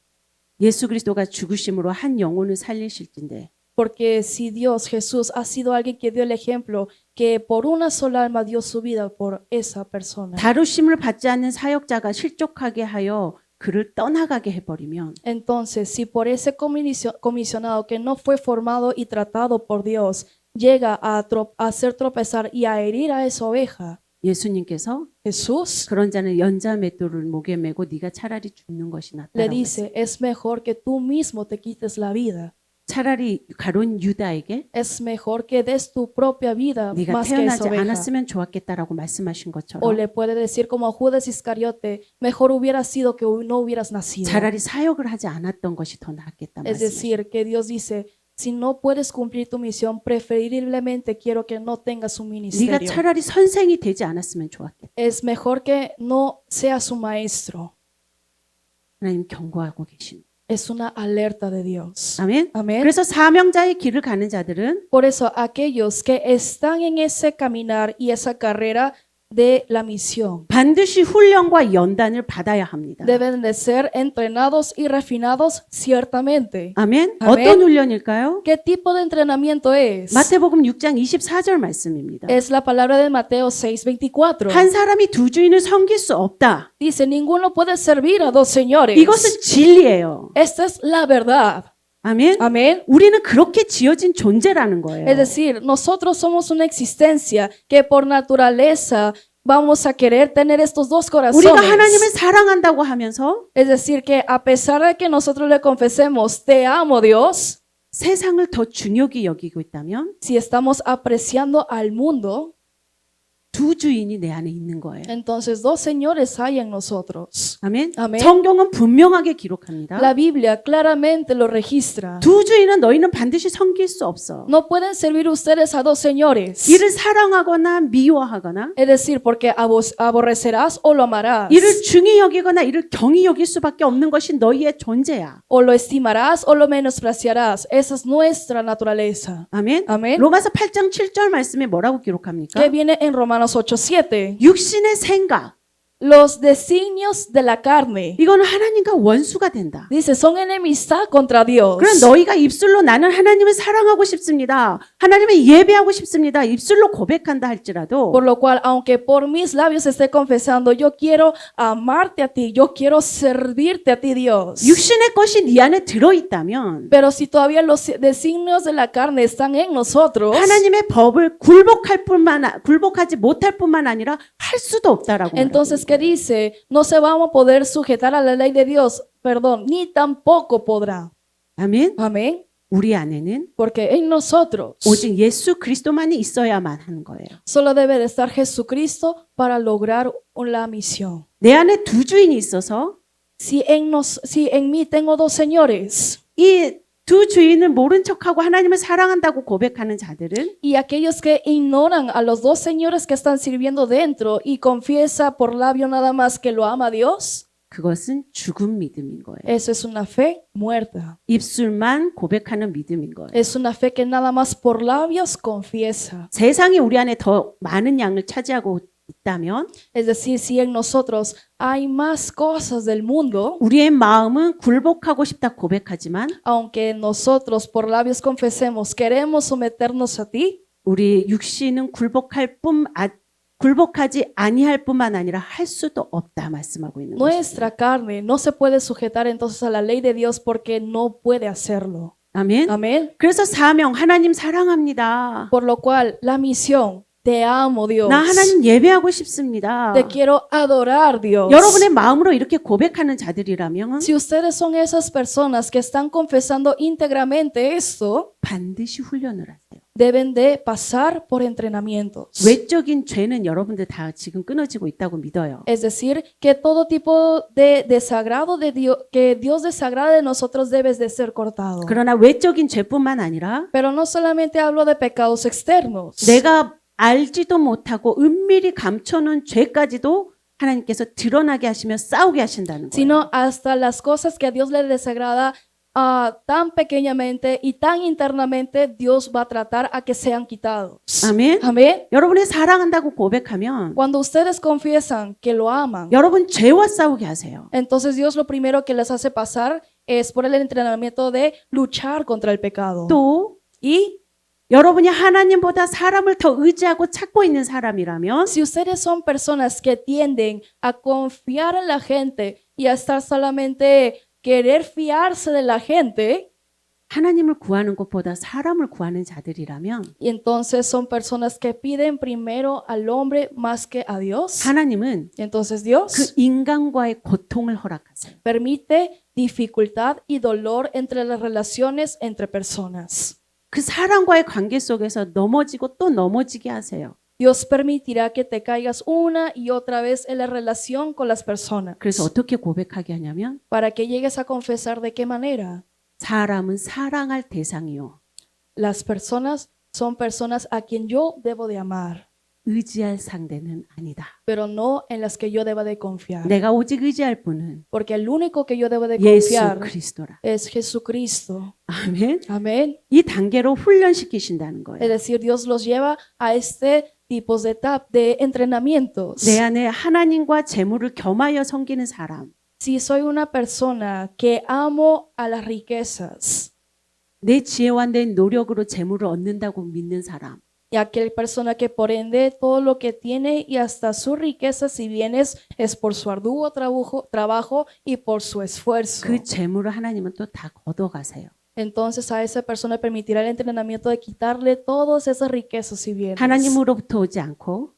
예수 그리스도가 죽으심으로 한 영혼을 살리실진데 Porque si Dios, Jesús, ha sido alguien que dio el ejemplo, que por una sola alma dio su vida por esa persona. 다루심을 받지 않는 사역자가 실족하게 ha여 그를 떠나가게 해버리면 Entonces, si por ese comisionado que no fue formado y tratado por Dios llega a hacer tropezar y a herir a esa oveja, 예수님께서 Jesús 그런 자는 연자 맷돌을 목에 메고 네가 차라리 죽는 것이 le 낫다라고 dice, es mejor que tú mismo te quites la vida. 차라리 가론 유다에게 Es mejor que des tu propia vida 네가 más que esa 태어나지 oveja. 않았으면 좋았겠다라고 말씀하신 O 것처럼 le puede decir como a Judas Iscariote, mejor hubiera sido que no hubieras nacido. 차라리 사역을 하지 않았던 것이 더 낫겠다 Es 말씀하신 decir, que Dios dice, si no puedes cumplir tu misión, preferiblemente quiero que no tengas un 네가 ministerio. 차라리 선생이 되지 않았으면 좋았겠다. Es mejor que no seas un maestro. 하나님 경고하고 계신. Es una alerta de Dios. 아멘. Amén. 그래서 사명자의 길을 가는 자들은 Por eso, aquellos que están en ese caminar y esa carrera de la misión 반드시 훈련과 연단을 받아야 합니다. deben de ser entrenados y refinados ciertamente. 아멘. 아멘. 어떤 훈련일까요? ¿Qué tipo de entrenamiento es? 마태복음 6장 24절 말씀입니다. Es la palabra de Mateo 6:24. 한 사람이 두 주인을 섬길 수 없다. Dice, ninguno puede servir a dos señores. 이것은 진리예요. Esta es la verdad. 아멘. Amén. 우리는 그렇게 지어진 존재라는 거예요. Es decir, nosotros somos una existencia que por naturaleza vamos a querer tener estos dos 우리가 corazones. 하나님을 사랑한다고 하면서 Es decir, que a pesar de que nosotros le confesemos, te amo Dios, 세상을 더 중요히 여기고 있다면 si estamos apreciando al mundo, 두 주인이 내 안에 있는 거예요. entonces dos señores hay en nosotros. 아멘. 아멘. 성경은 분명하게 기록합니다. La Biblia claramente lo registra. 두 주인은 너희는 반드시 섬길 수 없어. No pueden servir ustedes a dos señores. 이를 사랑하거나 미워하거나 Es decir, porque aborrecerás o lo amarás. 이를 중히 여기거나 이를 경히 여길 수밖에 없는 것이 너희의 존재야. O lo estimarás o lo menospreciarás. Esa es nuestra naturaleza. 아멘. 아멘. 로마서 8장 7절 말씀에 뭐라고 기록합니까? Que viene en Romanos 8:7. 육신의 생각. Los designios de la carne. 이거는 하나님과 원수가 된다. Dice, son enemistad contra Dios. 그럼 너희가 입술로 나는 하나님을 사랑하고 싶습니다. 하나님을 예배하고 싶습니다. 입술로 고백한다 할지라도 Por lo cual, aunque por mis labios esté confesando, yo quiero amarte a ti, yo quiero servirte a ti, Dios. 육신의 것이 네 안에 들어있다면 Pero si todavía los designios de la carne están en nosotros, 하나님의 법을 굴복하지 못할 뿐만 아니라 할 수도 없다라고 entonces, 말합니다. ¿qué dice? No se vamos a poder sujetar a la ley de Dios, perdón, ni tampoco podrá. 아멘. Amén. 우리 안에는 Porque en nosotros 오직 예수 그리스도만이 있어야만 하는 거예요. solo debe de estar Jesucristo para lograr la misión. 내 안에 두 주인이 있어서 Si en mí tengo dos señores 이 두 주인을 모른 척하고 하나님을 사랑한다고 고백하는 자들은 y aquellos que ignoran a los dos señores que están sirviendo dentro y confiesa por labio nada más que lo ama a Dios, 그것은 죽은 믿음인 거예요. eso es una fe muerta. 입술만 고백하는 믿음인 거예요. Es una fe que nada más por labios confiesa. 세상이 우리 안에 더 많은 양을 차지하고 있다면 Es decir, si en nosotros hay más cosas del mundo, 우리의 마음은 굴복하고 싶다 고백하지만 aunque nosotros por labios confesemos, queremos someternos a ti, 우리 육신은 굴복하지 아니할 뿐만 아니라 할 수도 없다 말씀하고 있는 것입니다. nuestra carne no se puede sujetar entonces a la ley de Dios porque no puede hacerlo. 아멘. Amén. 그래서 사명 하나님 사랑합니다. Por lo cual, la misión, te amo Dios. 나 하나님 예배하고 싶습니다. Te quiero adorar Dios. 여러분의 마음으로 이렇게 고백하는 자들이라면 Si ustedes son esas personas que están confesando íntegramente esto, 반드시 훈련을 하세요. deben de pasar por entrenamientos. 외적인 죄는 여러분들 다 지금 끊어지고 있다고 믿어요. Es decir, que todo tipo de desagrado de Dios, que Dios desagrada de nosotros debe de ser cortado. 그러나 외적인 죄뿐만 아니라 Pero no solamente hablo de pecados externos. 내가 알지도 못하고 은밀히 감춰놓은 죄까지도 하나님께서 드러나게 하시며 싸우게 하신다는 거예요. Sino hasta las cosas que a Dios le desagrada tan pequeñamente y tan internamente, Dios va a tratar a que sean quitados. 아멘. Amén. 여러분이 사랑한다고 고백하면 Cuando ustedes confiesan que lo aman, 여러분 죄와 싸우게 하세요. entonces Dios lo primero que les hace pasar es por el entrenamiento de luchar contra el pecado. 또 Y 여러분이 하나님보다 사람을 더 의지하고 찾고 있는 사람이라면 si ustedes son personas que tienden a confiar en la gente y a estar solamente querer fiarse de la gente, 하나님을 구하는 것보다 사람을 구하는 자들이라면 y entonces son personas que piden primero al hombre más que a Dios, 하나님은 y entonces Dios 그 인간과의 고통을 허락하세요. permite dificultad y dolor entre las relaciones entre personas. 그 사람과의 관계 속에서 넘어지고 또 넘어지게 하세요. Dios permitirá que te caigas una y otra vez en la relación con las personas. 그래서 어떻게 고백하게 하냐면 Para que llegues a confesar de qué manera. 사람은 사랑할 대상이요. Las personas son personas a quien yo debo de amar, 의지할 상대는 아니다. pero no en las que yo deba de confiar. 내가 오직 의지할 분은 Porque el único que yo debo de 예수 confiar 그리스도라. es Jesucristo. 아멘. Amén. 이 단계로 훈련시키신다는 Es 거예요. decir, Dios los lleva a este tipo de entrenamientos. 내 안에 하나님과 재물을 겸하여 섬기는 사람, Si soy una persona que amo a las riquezas, 내 지혜와 내 노력으로 재물을 얻는다고 믿는 사람, y aquella persona que por ende todo lo que tiene y hasta sus riquezas y bienes es por su arduo trabajo y por su esfuerzo. 그 재물을 하나님은 또 다 걷어가세요. Entonces a esa persona permitirá el entrenamiento de quitarle todas esas riquezas y bienes. 하나님으로부터 오지 않고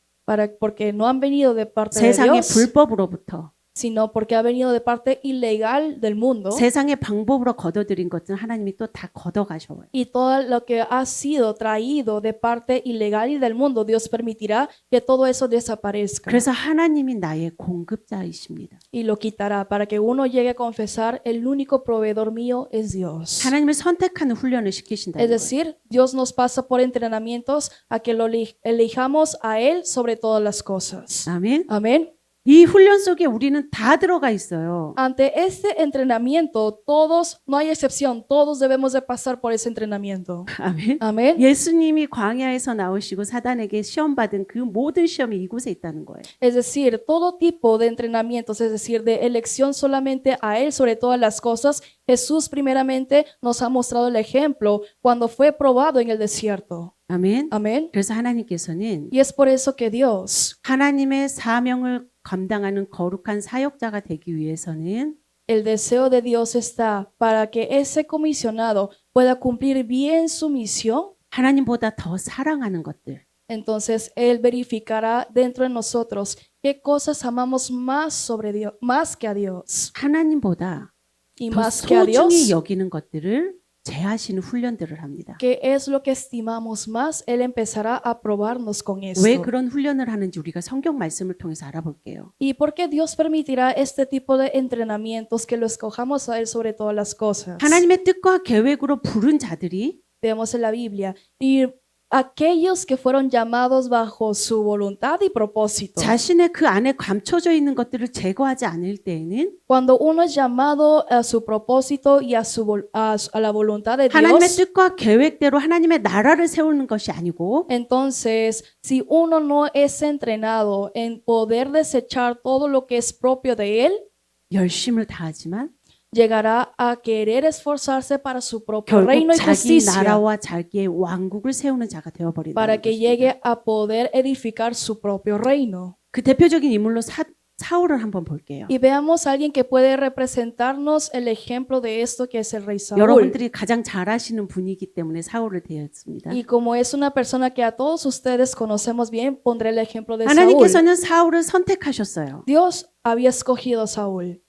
Porque no han venido de parte de 세상의 Dios, 불법으로부터 sino porque ha venido de parte ilegal del mundo. 세상의 방법으로 걷어들인 것들은 하나님이 또 다 걷어가셔요. Y todo lo que ha sido traído de parte ilegal y del mundo, Dios permitirá que todo eso desaparezca. 그래서 하나님이 나의 공급자이십니다. Y lo quitará para que uno llegue a confesar, el único proveedor mío es Dios. 하나님을 선택하는 훈련을 시키신다는 Es 거예요. decir, Dios nos pasa por entrenamientos a que lo elijamos a Él sobre todas las cosas. 아멘. Amén. 이 훈련 속에 우리는 다 들어가 있어요. Ante este entrenamiento, todos, no hay excepción, todos debemos de pasar por ese entrenamiento. 아멘. Amén. 예수님이 광야에서 나오시고 사단에게 시험 받은 그 모든 시험이 이곳에 있다는 거예요. Es decir, todo tipo de entrenamientos, es decir, de elección solamente a Él sobre todas las cosas, Jesús primeramente nos ha mostrado el ejemplo cuando fue probado en el desierto. 아멘. Amén. 그래서 하나님께서는 Y es por eso que Dios, 하나님의 사명을 감당하는 거룩한 사역자가 되기 위해서는 el deseo de Dios está para que ese comisionado pueda cumplir bien su misión. 하나님보다 더 사랑하는 것들, Entonces Él verificará dentro de nosotros qué cosas amamos más sobre Dios, más que a Dios. 하나님보다 Y 더 más que a 소중히 Dios, 여기는 것들을 제하시는 훈련들을 합니다. que es lo que estimamos más, Él empezará a probarnos con esto. 왜 그런 훈련을 하는지 우리가 성경 말씀을 통해서 알아볼게요. ¿Y por qué Dios permitirá este tipo de entrenamientos que lo escojamos a Él sobre todas las cosas? 하나님의 뜻과 계획으로 부른 자들이 Vemos en la Biblia. Y aquellos que fueron llamados bajo su voluntad y propósito. 자신의 그 안에 감춰져 있는 것들을 제거하지 않을 때에는 Cuando uno es llamado a su propósito y a la voluntad de 하나님의 Dios, 뜻과 계획대로 하나님의 나라를 세우는 것이 아니고 entonces, si uno no es entrenado en poder desechar todo lo que es propio de Él, 열심을 다하지만 llegará a querer esforzarse para su propio 결국 reino y 자기 justicia, 나라와 자기의 왕국을 세우는 자가 되어버린다는 para que 것입니다. llegue a poder edificar su propio reino. 그 대표적인 인물로 사울을 한번 볼게요. Y veamos a alguien que puede representarnos el ejemplo de esto, que es el rey Saúl. 여러분들이 가장 잘 아시는 분이기 때문에 사울을 대했습니다. Y como es una persona que a todos ustedes conocemos bien, pondré el ejemplo de Saúl. 하나님께서는 사울을 선택하셨어요. Dios había escogido a Saúl,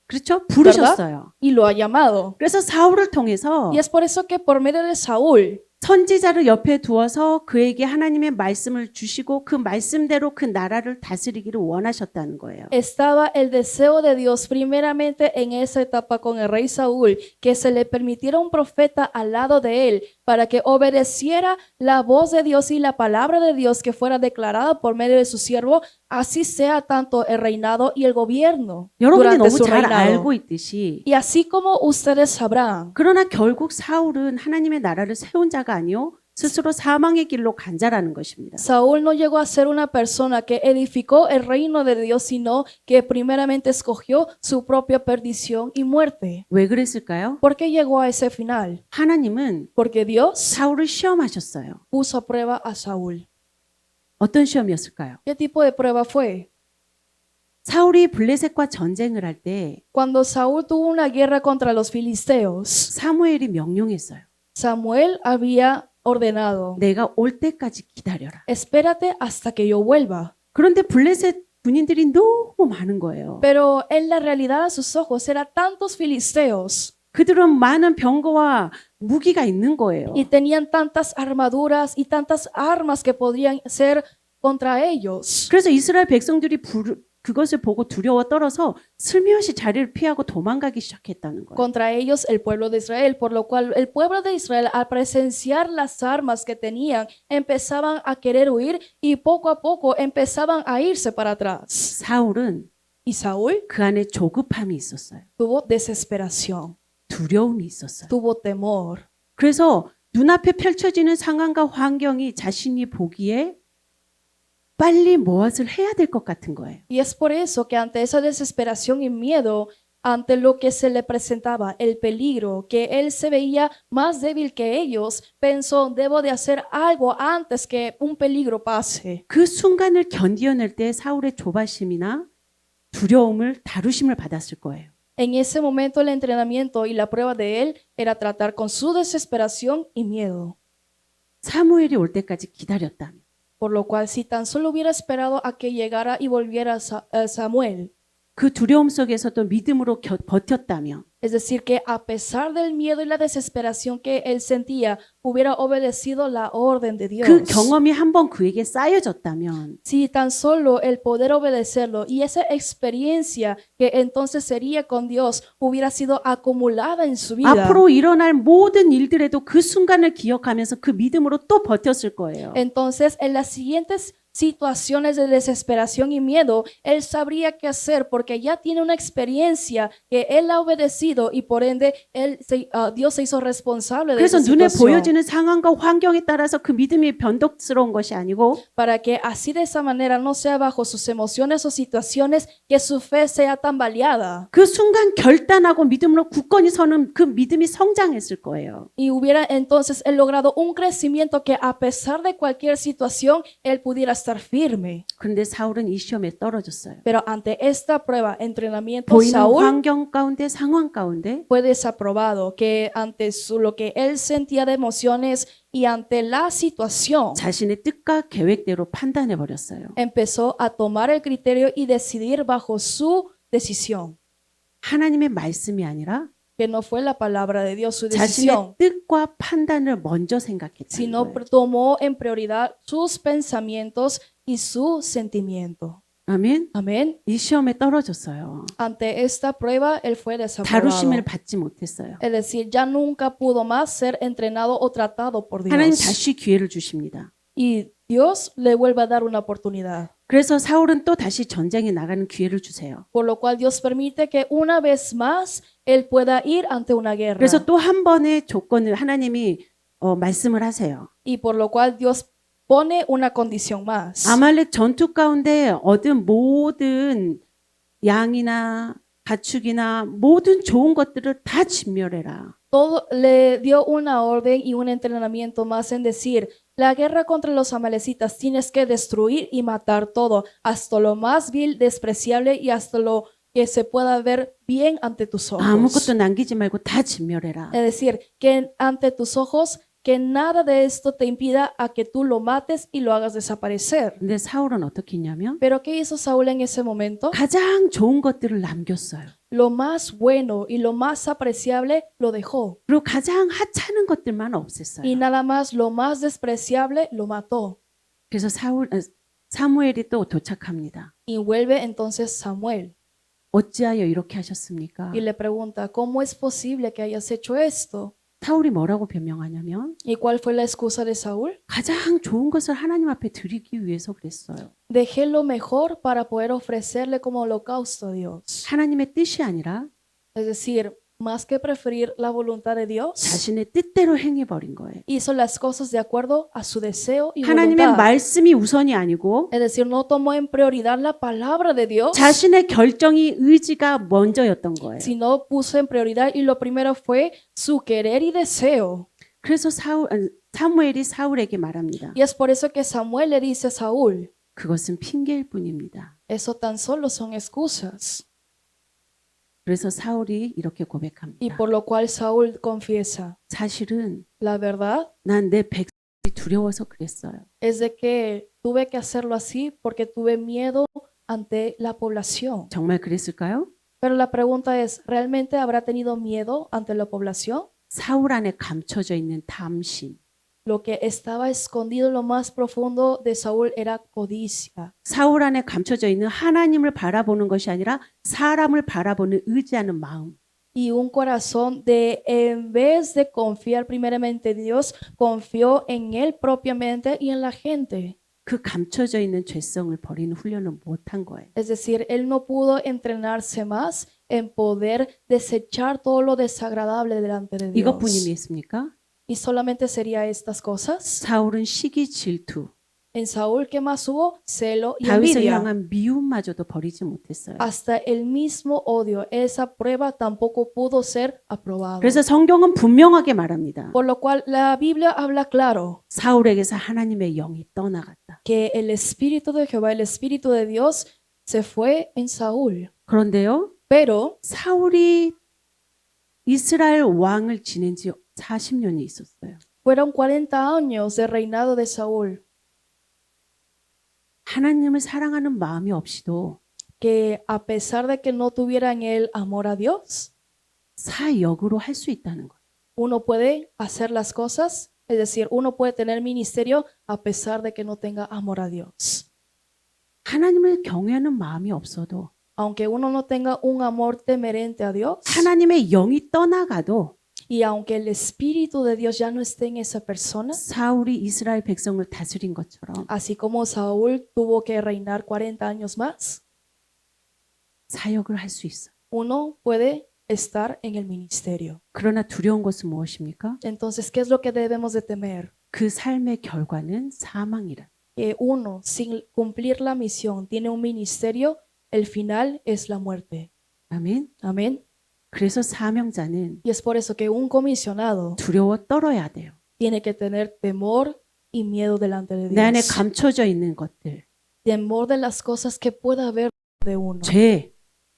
그렇죠? 부르셨어요. y lo ha llamado. 그래서 사울을 통해서 Y es por eso que por medio de Saúl 선지자를 옆에 두어서 그에게 하나님의 말씀을 주시고 그 말씀대로 그 나라를 다스리기를 원하셨다는 거예요. Estaba el deseo de Dios primeramente en esa etapa con el rey Saúl, que se le permitiera un profeta al lado de él para que obedeciera la voz de Dios y la palabra de Dios que fuera declarada por medio de su siervo, así sea tanto el reinado y el gobierno 여러분이 durante 너무 su 잘 reinado. 알고 있듯이 Y así como ustedes sabrán, 그러나 결국 사울은 하나님의 나라를 세운 자가 아니요 스스로 사망의 길로 간 자라는 것입니다. Saúl no llegó a ser una persona que edificó el reino de Dios, sino que primeramente escogió su propia perdición y muerte. 왜 그랬을까요? ¿Por qué llegó a ese final? 하나님은 Porque Dios 사울을 시험하셨어요. puso a prueba a Saúl. 어떤 시험이었을까요? ¿Qué tipo de prueba fue? 사울이 블레셋과 전쟁을 할 때 Cuando Saúl tuvo una guerra contra los filisteos, 사무엘이 명령했어요. Samuel había ordenado, 내가 올 때까지 기다려라. espérate hasta que yo vuelva. 그런데 블레셋 군인들이 너무 많은 거예요. Pero en la realidad a sus ojos eran tantos filisteos 그들은 많은 병거와 무기가 있는 거예요. y tenían tantas armaduras y tantas armas que podían ser contra ellos. 그래서 이스라엘 백성들이 그것을 보고 두려워 떨어서 슬며시 자리를 피하고 도망가기 시작했다는 거예요. Contra ellos el pueblo de Israel, por lo cual el pueblo de Israel al presenciar las armas que tenían empezaban a querer huir y poco a poco empezaban a irse para atrás. 사울은 Y Saúl 그 안에 조급함이 있었어요. tuvo desesperación, 두려움이 있었어요. tuvo temor. 그래서 눈앞에 펼쳐지는 상황과 환경이 자신이 보기에 빨리 무엇을 해야 될 것 같은 거예요. Y es por eso que ante esa desesperación y miedo, ante lo que se le presentaba, el peligro, que él se veía más débil que ellos, pensó, debo de hacer algo antes que un peligro pase. 그 순간을 견디어낼 때 사울의 조바심이나 두려움을 다루심을 받았을 거예요. En ese momento el entrenamiento y la prueba de él era tratar con su desesperación y miedo. 사무엘이 올 때까지 기다렸다면 Por lo cual, si tan solo hubiera esperado a que llegara y volviera Samuel, 그 두려움 속에서도 믿음으로 버텼다면 es decir, que a pesar del miedo y la desesperación que él sentía, hubiera obedecido la orden de Dios. 그 경험이 한번 그에게 쌓여졌다면 Si tan solo el poder obedecerlo y esa experiencia que entonces sería con Dios hubiera sido acumulada en su vida, 앞으로 일어날 모든 일들에도 그 순간을 기억하면서 그 믿음으로 또 버텼을 거예요. entonces en las siguientes situaciones de desesperación y miedo, él sabría qué hacer porque ya tiene una experiencia que él ha obedecido y por ende Dios se hizo responsable de 그래서 esa 눈에 situación. 보여지는 상황과 환경에 따라서 그 믿음이 변덕스러운 것이 아니고 Para que así de esa manera no sea bajo sus emociones o situaciones que su fe sea tambaleada. 그 순간 결단하고 믿음으로 굳건히 서는 그 믿음이 성장했을 거예요. Y hubiera entonces él logrado un crecimiento que a pesar de cualquier situación, él pudiera estar firme. 그런데 사울은 이 시험에 떨어졌어요. Pero ante esta prueba, entrenamiento, 보이는 Saúl 환경 가운데 상황 가운데 fue desaprobado, que ante lo que él sentía de emociones y ante la situación, 자신의 뜻과 계획대로 판단해 버렸어요. empezó a tomar el criterio y decidir bajo su decisión, 하나님의 말씀이 아니라 que no fue la palabra de Dios su 자신의 decisión, 뜻과 판단을 먼저 생각했다는 sino 거예요. tomó en prioridad sus pensamientos y su sentimiento. 아멘. Amén. 이 시험에 떨어졌어요. Ante esta prueba, él fue 다루심을 desaprobado. 받지 못했어요. Es decir, ya nunca pudo más ser entrenado o tratado por 하나님 Dios. 다시 기회를 주십니다. Y Dios le vuelve a dar una oportunidad. 그래서 사울은 또 다시 전쟁에 나가는 기회를 주세요. Por lo cual Dios permite que una vez más él pueda ir ante una guerra. 그래서 또 한 번의 조건을 하나님이 말씀을 하세요. Y por lo cual Dios pone una condición más. 아말렉 전투 가운데 얻은 모든 양이나 가축이나 모든 좋은 것들을 다 진멸해라. Todo le dio una orden y un entrenamiento más en decir, la guerra contra los amalecitas tienes que destruir y matar todo, hasta lo más vil, despreciable y hasta lo que se pueda ver bien ante tus ojos. 아무것도 남기지 말고 다 진멸해라. Es decir, que ante tus ojos que nada de esto te impida a que tú lo mates y lo hagas desaparecer. 근데 사울은 어떻게 했냐면 Pero ¿qué hizo Saúl en ese momento? 가장 좋은 것들을 남겼어요. Lo más bueno y lo más apreciable lo dejó. 그리고 가장 하찮은 것들만 없앴어요. Y nada más lo más despreciable lo mató. 그래서 사무엘이 또 도착합니다. Y vuelve entonces Samuel 어찌하여 이렇게 하셨습니까? y le pregunta, ¿cómo es posible que hayas hecho esto? 사울이 뭐라고 변명하냐면 ¿Y cuál fue la excusa de Saúl? 가장 좋은 것을 하나님 앞에 드리기 위해서 그랬어요. Dejé lo mejor para poder ofrecerle como holocausto a Dios. 하나님의 뜻이 아니라 Es decir, más que preferir la voluntad de Dios, 자신의 뜻대로 행해버린 거예요. hizo las cosas de acuerdo a su deseo y 하나님의 voluntad. 말씀이 우선이 아니고 Es decir, no tomó en prioridad la palabra de Dios, 자신의 결정이 의지가 먼저였던 거예요. sino puso en prioridad y lo primero fue su querer y deseo. 그래서 사무엘이 사울에게 말합니다. Y es por eso que Samuel le dice a Saúl, 그것은 핑계일 뿐입니다. eso tan solo son excusas. 그래서 사울이 이렇게 Y 고백합니다. por lo cual Saúl confiesa, 사실은 la verdad 난 내 백성이 두려워서 그랬어요. es de que tuve que hacerlo así porque tuve miedo ante la población. 정말 그랬을까요? Pero la pregunta es, ¿realmente habrá tenido miedo ante la población? 사울 안에 감춰져 있는 탐심. Lo que estaba escondido en lo más profundo de Saúl era codicia. 사울 안에 감춰져 있는 하나님을 바라보는 것이 아니라 사람을 바라보는 의지하는 마음. Y un corazón de, en vez de confiar primeramente en Dios, confió en Él propiamente y en la gente. 그 감춰져 있는 죄성을 버리는 훈련을 못한 거예요. Es decir, él no pudo entrenarse más en poder desechar todo lo desagradable delante de Dios. 이것뿐이 있습니까? Y solamente sería estas cosas. 사울은 시기 질투, En Saúl, ¿qué más hubo? Celo y 다윗을 envidia. 향한 미움마저도 버리지 못했어요. Hasta el mismo odio, esa prueba tampoco pudo ser aprobada. 그래서 성경은 분명하게 말합니다. Por lo cual la Biblia habla claro 사울에게서 하나님의 영이 떠나갔다. que el Espíritu de Jehová, el Espíritu de Dios, se fue en Saúl. 그런데요, Pero 사울이 이스라엘 왕을 지낸 지 40년이 있었어요. fueron 40 años de reinado de Saúl, 하나님을 사랑하는 마음이 없이도 que a pesar de que no tuviera en él amor a Dios, 사역으로 할 수 있다는 거예요. uno puede hacer las cosas, es decir, uno puede tener ministerio a pesar de que no tenga amor a Dios. 하나님을 경외하는 마음이 없어도 Aunque uno no tenga un amor temerente a Dios, 하나님의 영이 떠나가도 y aunque el Espíritu de Dios ya no esté en esa persona, 사울이 이스라엘 백성을 다스린 것처럼 así como Saúl tuvo que reinar 40 años más, 사역을 할 수 있어요. uno puede estar en el ministerio. 그러나 두려운 것은 무엇입니까? Entonces, ¿qué es lo que debemos de temer? 그 삶의 결과는 사망이라. Que uno, sin cumplir la misión, tiene un ministerio, el final es la muerte. 아멘. Amén. 그래서 사명자는 Y es por eso que un comisionado 두려워 떨어야 돼요. tiene que tener temor y miedo delante de 내 안에 Dios. 감춰져 있는 것들, Temor de las cosas que pueda haber de uno. 죄,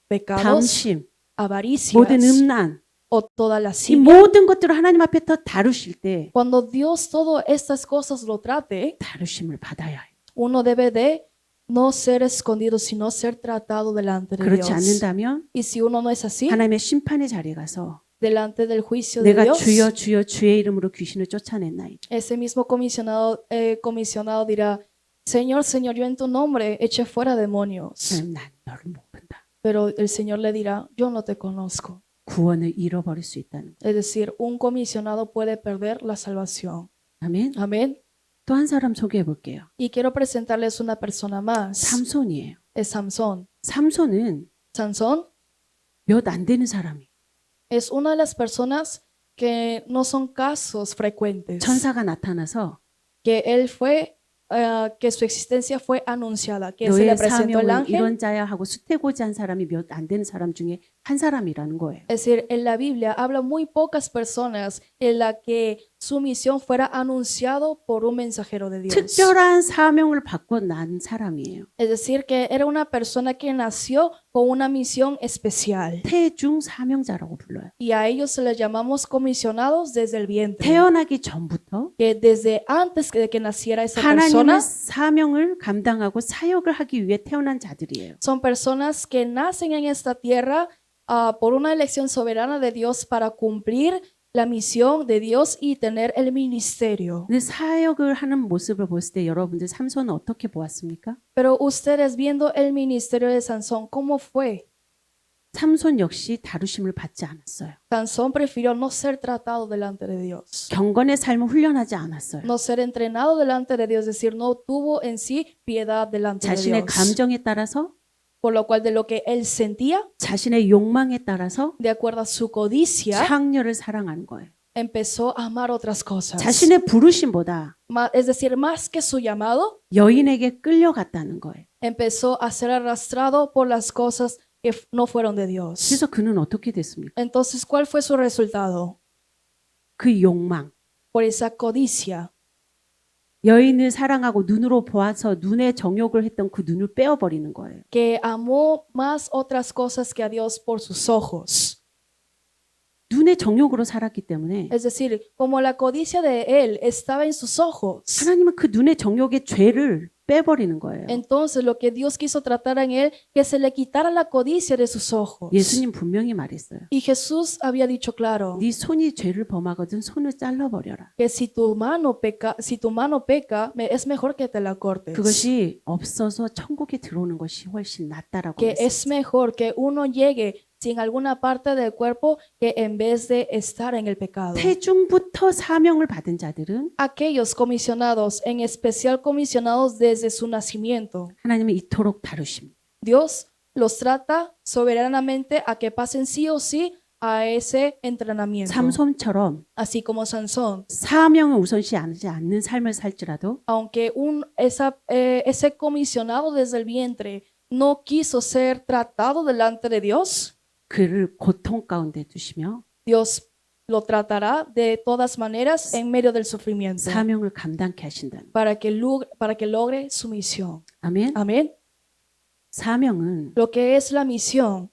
Pecados, 탐심, avaricias 모든 음란, o toda 이 lascivia. 모든 것들을 하나님 앞에 더 다루실 때 Cuando Dios todas estas cosas lo trate, 다루심을 받아야 해요. uno debe de no ser escondido, sino ser tratado delante de 그렇지 Dios. 않는다면 Y si uno no es así, 하나님의 심판의 자리에 가서 delante del juicio de 내가 Dios, 주여 주여 주의 이름으로 귀신을 쫓아냈나이다. ese mismo comisionado dirá, Señor, Señor, yo en tu nombre eché fuera demonios. 난 너를 모른다. Pero el Señor le dirá, yo no te conozco. 구원을 잃어버릴 수 있다는 거. Es decir, un comisionado puede perder la salvación. 아멘. Amén. 또 한 사람 소개해 볼게요. Y quiero presentarles una persona más. 삼손이에요. Es Sansón. 삼손은 Sansón 몇 안 되는 사람이에요. es una de las personas que no son casos frecuentes. 천사가 나타나서 Que él fue, que su existencia fue anunciada, que se le 너의 presentó el 사명은 ángel 이런 자야 하고 수태고지한 사람이 몇 안 되는 사람 중에 한 사람이라는 거예요. Es decir, en la Biblia habla muy pocas personas en la que su misión fuera anunciado por un mensajero de Dios. 특별한 사명을 받고 난 사람이에요. Es decir, que era una persona que nació con una misión especial. 태중 사명자라고 불러요. Y a ellos se les llamamos comisionados desde el vientre. 태어나기 전부터 Que desde antes de que naciera esa 하나님의 persona, 사명을 감당하고 사역을 하기 위해 태어난 자들이에요. son personas que nacen en esta tierra por una elección soberana de Dios para cumplir la misión de Dios y tener el ministerio. 근데 사역을 하는 모습을 봤을 때 여러분들 삼손은 어떻게 보았습니까? Pero ustedes viendo el ministerio de Sansón, ¿cómo fue? 삼손 역시 다루심을 받지 않았어요. Sansón prefirió no ser tratado delante de Dios, 경건의 삶을 훈련하지 않았어요. no ser entrenado delante de Dios, es decir, no tuvo en sí piedad delante de 자신의 Dios. 감정에 따라서 Por lo cual de lo que él sentía, 자신의 욕망에 따라서 de acuerdo a su codicia, 창녀를 사랑하는 거예요. empezó a amar otras cosas. 자신의 부르심보다 Es decir, más que su llamado, 여인에게 끌려갔다는 거예요. empezó a ser arrastrado por las cosas que no fueron de Dios. 그래서 그는 어떻게 됐습니까? Entonces, ¿cuál fue su resultado? 그 욕망, Por esa codicia, 여인을 사랑하고 눈으로 보아서 눈에 정욕을 했던 그 눈을 빼어버리는 거예요. que amó más otras cosas que a Dios por sus ojos. 눈의 정욕으로 살았기 때문에 Es decir, como la codicia de él estaba en sus ojos, 하나님은 그 눈의 정욕의 죄를 빼버리는 거예요. entonces lo que Dios quiso tratar en él, que se le quitara la codicia de sus ojos. 예수님 분명히 말했어요. Y Jesús había dicho claro 네 손이 죄를 범하거든 손을 잘라버려라. que si tu mano peca, es mejor que te la cortes. 그것이 없어서 천국에 들어오는 것이 훨씬 낫다라고 Que es 말했어요. mejor que uno llegue sin alguna parte del cuerpo que en vez de estar en el pecado. 태중부터 사명을 받은 자들은 Aquellos comisionados, en especial comisionados desde su nacimiento, 하나님은 이토록 다루십니다. Dios los trata soberanamente a que pasen sí o sí a ese entrenamiento. 삼손처럼 Así como Sansón, 사명을 우선시 하지 않는 삶을 살지라도 aunque ese comisionado desde el vientre no quiso ser tratado delante de Dios, 그를 고통 가운데 두시며 Dios lo tratará de todas maneras en medio del sufrimiento 사명을 감당케 하신다는. para que logre su misión. 아멘. Amén. 사명은 Lo que es la misión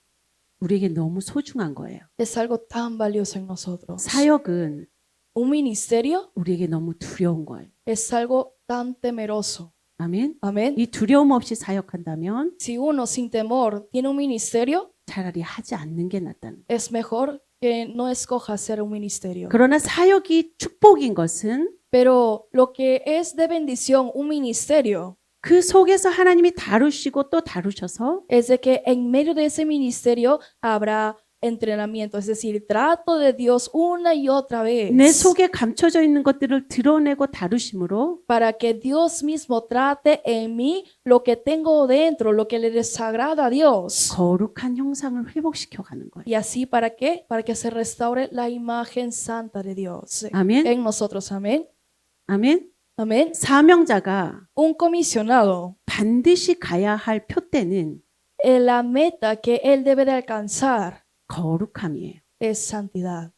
우리에게 너무 소중한 거예요. es algo tan valioso en nosotros. 사역은 Un ministerio 우리에게 너무 두려운 거예요. es algo tan temeroso. 아멘. Amén. 이 두려움 없이 사역한다면 Si uno sin temor tiene un ministerio, 차라리 하지 않는 게 낫다는 거예요. es mejor que no escoja hacer un ministerio. 그러나 사역이 축복인 것은 Pero lo que es de bendición, un ministerio, 그 속에서 하나님이 다루시고 또 다루셔서 es de que en medio de ese ministerio habrá entrenamiento, es decir, trato de Dios una y otra 내 vez 속에 감춰져 있는 것들을 드러내고 다루심으로 para que Dios mismo trate en mí lo que tengo dentro, lo que le desagrada a Dios. 거룩한 형상을 회복시켜 가는 거예요. ¿Y así para qué? Para que se restaure la imagen santa de Dios 아멘. en nosotros. Amén. 아멘. Amén. 사명자가 Un comisionado, 반드시 가야 할 표대는 la meta que él debe de alcanzar 거룩함이에요. es santidad.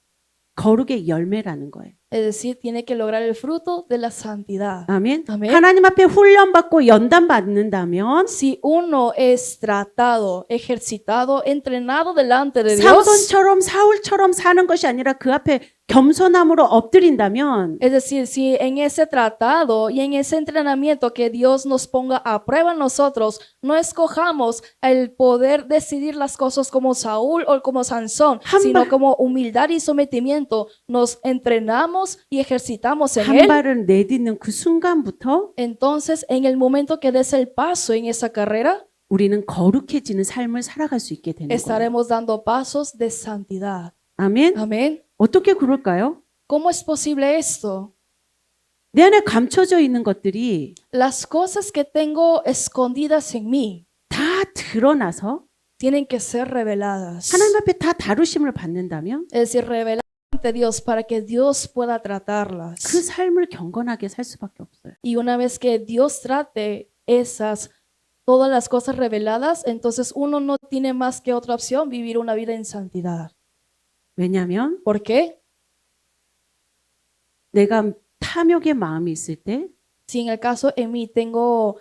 거룩의 열매라는 거예요. Es decir, tiene que lograr el fruto de la santidad. 아멘. 아멘. 하나님 앞에 훈련받고 연단받는다면 Si uno es tratado, ejercitado, entrenado delante de Dios, 삼손처럼 사울처럼 사는 것이 아니라 그 앞에 겸손함으로 엎드린다면 es decir, si en ese tratado y en ese entrenamiento que Dios nos ponga a prueba nosotros, no escojamos el poder decidir las cosas como Saúl o como Sansón, sino como humildad y sometimiento, nos entrenamos y ejercitamos en 한 él. 발을 내딛는 그 순간부터 Entonces, en el momento que des el paso en esa carrera, 우리는 거룩해지는 삶을 살아갈 수 있게 되는 거예요. estaremos dando pasos de santidad. 아멘. Amén. 어떻게 그럴까요? ¿Cómo es posible esto? 내 안에 감춰져 있는 것들이 Las cosas que tengo escondidas en mí 다 드러나서 tienen que ser reveladas. 하나님 앞에 다 다루심을 받는다면 Es decir, reveladas ante Dios para que Dios pueda tratarlas. 그 삶을 경건하게 살 수밖에 없어요. Y una vez que Dios trate esas, todas las cosas reveladas, entonces uno no tiene más que otra opción, vivir una vida en santidad. 왜냐하면 ¿Por qué? 내가 탐욕의 마음이 있을 때 Si en el caso en mí tengo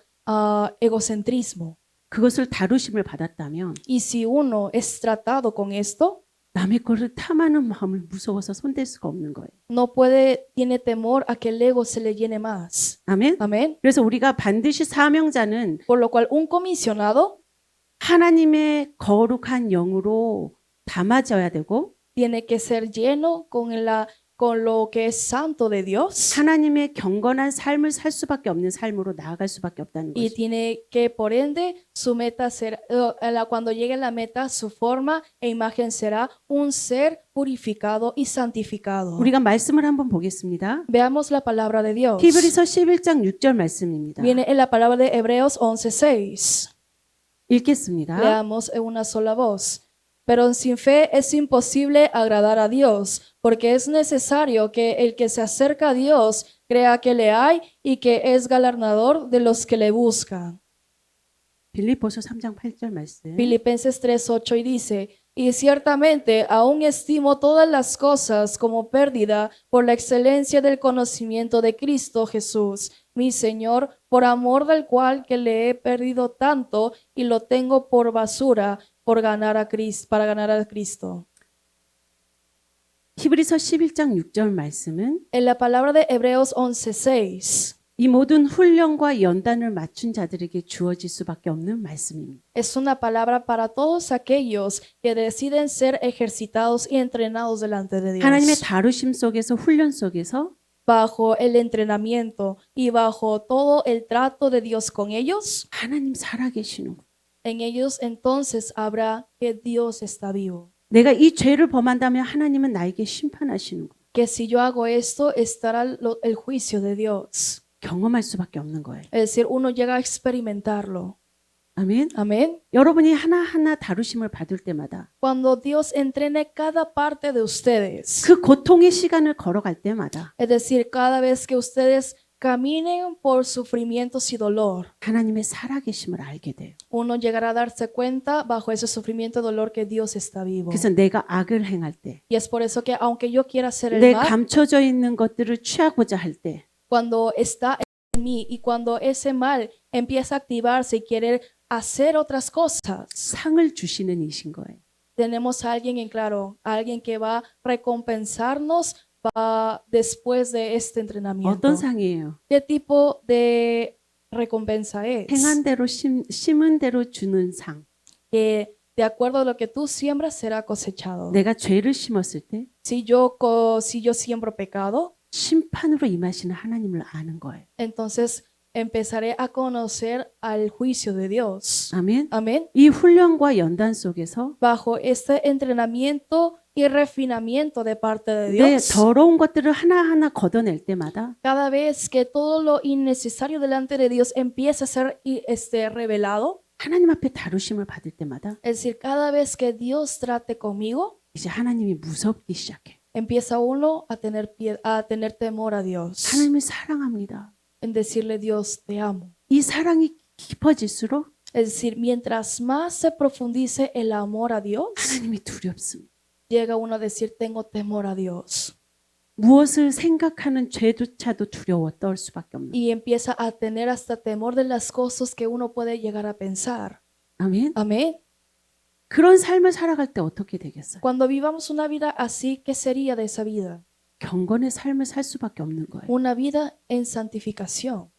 egocentrismo 그것을 다루심을 받았다면 y si uno es tratado con esto, 남의 거를 탐하는 마음을 무서워서 손댈 수가 없는 거예요. no puede, tiene temor a que el ego se le llene más. 아멘. Amén. 그래서 우리가 반드시 사명자는 Por lo cual un comisionado 하나님의 거룩한 영으로 담아져야 되고 tiene que ser lleno con lo que es santo de Dios 하나님의 경건한 삶을 살 수밖에 없는 삶으로 나아갈 수밖에 없다는 y 거죠. tiene que por ende su meta será, cuando llegue a la meta, su forma e imagen será un ser purificado y santificado. 우리가 말씀을 한번 보겠습니다. Veamos la palabra de Dios. 히브리서 11장 6절 말씀입니다. Viene en la palabra de Hebreos 11:6. 읽겠습니다. Leamos en una sola voz. Pero sin fe es imposible agradar a Dios, porque es necesario que el que se acerca a Dios crea que le hay y que es galardonador de los que le buscan. 빌립보서 3장 8절 말씀. Filipenses 3:8 y dice, y ciertamente aún estimo todas las cosas como pérdida por la excelencia del conocimiento de Cristo Jesús, mi Señor, por amor del cual que le he perdido tanto y lo tengo por basura por ganar a Cristo, para ganar a Cristo. 히브리서 11장 6절 말씀은 En la palabra de Hebreos 11:6 이 모든 훈련과 연단을 맞춘 자들에게 주어질 수밖에 없는 말씀입니다. es una palabra para todos aquellos que deciden ser ejercitados y entrenados delante de 하나님의 Dios. 다루심 속에서 훈련 속에서 Bajo el entrenamiento y bajo todo el trato de Dios con ellos, 하나님 살아계시는 거. en ellos entonces habrá que Dios está vivo. 내가 이 죄를 범한다면 하나님은 나에게 심판하시는 거. Que si yo hago esto, estará el juicio de Dios. 경험할 수밖에 없는 거예요. Es decir, uno llega a experimentarlo. 아멘. Amén. 여러분이 하나하나 다루심을 받을 때마다 Cuando Dios entrene cada parte de ustedes, 그 고통의 시간을 걸어갈 때마다 es decir, cada vez que ustedes caminen por sufrimientos y dolor, 하나님의 살아계심을 알게 돼요. uno llegará a darse cuenta bajo ese sufrimiento y dolor que Dios está vivo. 그래서 내가 악을 행할 때, Y es por eso que aunque yo quiera hacer el 내 mal, 감춰져 있는 것들을 취하고자 할 때, cuando está en mí y cuando ese mal empieza a activarse y querer hacer otras cosas, 상을 주시는 이신 거예요. tenemos a alguien en claro, alguien que va a recompensarnos va después de este entrenamiento. 어떤 상이에요? ¿Qué tipo de recompensa es? 행한 대로 심은 대로 주는 상. Que de acuerdo a lo que tú siembras será cosechado. 내가 죄를 심었을 때 Si yo siembro pecado, 심판으로 임하시는 하나님을 아는 거예요. entonces empezaré a conocer al juicio de Dios. 아멘. Amén. 이 훈련과 연단 속에서 Bajo este entrenamiento y refinamiento de parte de 내 Dios, 더러운 것들을 하나하나 걷어낼 때마다 cada vez que todo lo innecesario delante de Dios empieza a ser revelado, 하나님 앞에 다루심을 받을 때마다 es decir, cada vez que Dios trate conmigo, 이제 하나님이 무섭기 시작해. empieza uno a tener temor a Dios, 하나님을 사랑합니다. en decirle Dios, te amo. 이 사랑이 깊어질수록 Es decir, mientras más se profundice el amor a Dios, 하나님이 두렵습니다. llega uno a decir, tengo temor a Dios. 무엇을 생각하는 죄조차도 두려워 떨 수밖에 없는. Y empieza a tener hasta temor de las cosas que uno puede llegar a pensar. 아멘. Amén. 그런 삶을 살아갈 때 어떻게 되겠어요? Cuando vivamos una vida así, ¿qué sería de esa vida? 경건의 삶을 살 수밖에 없는 거예요. Una vida en santificación.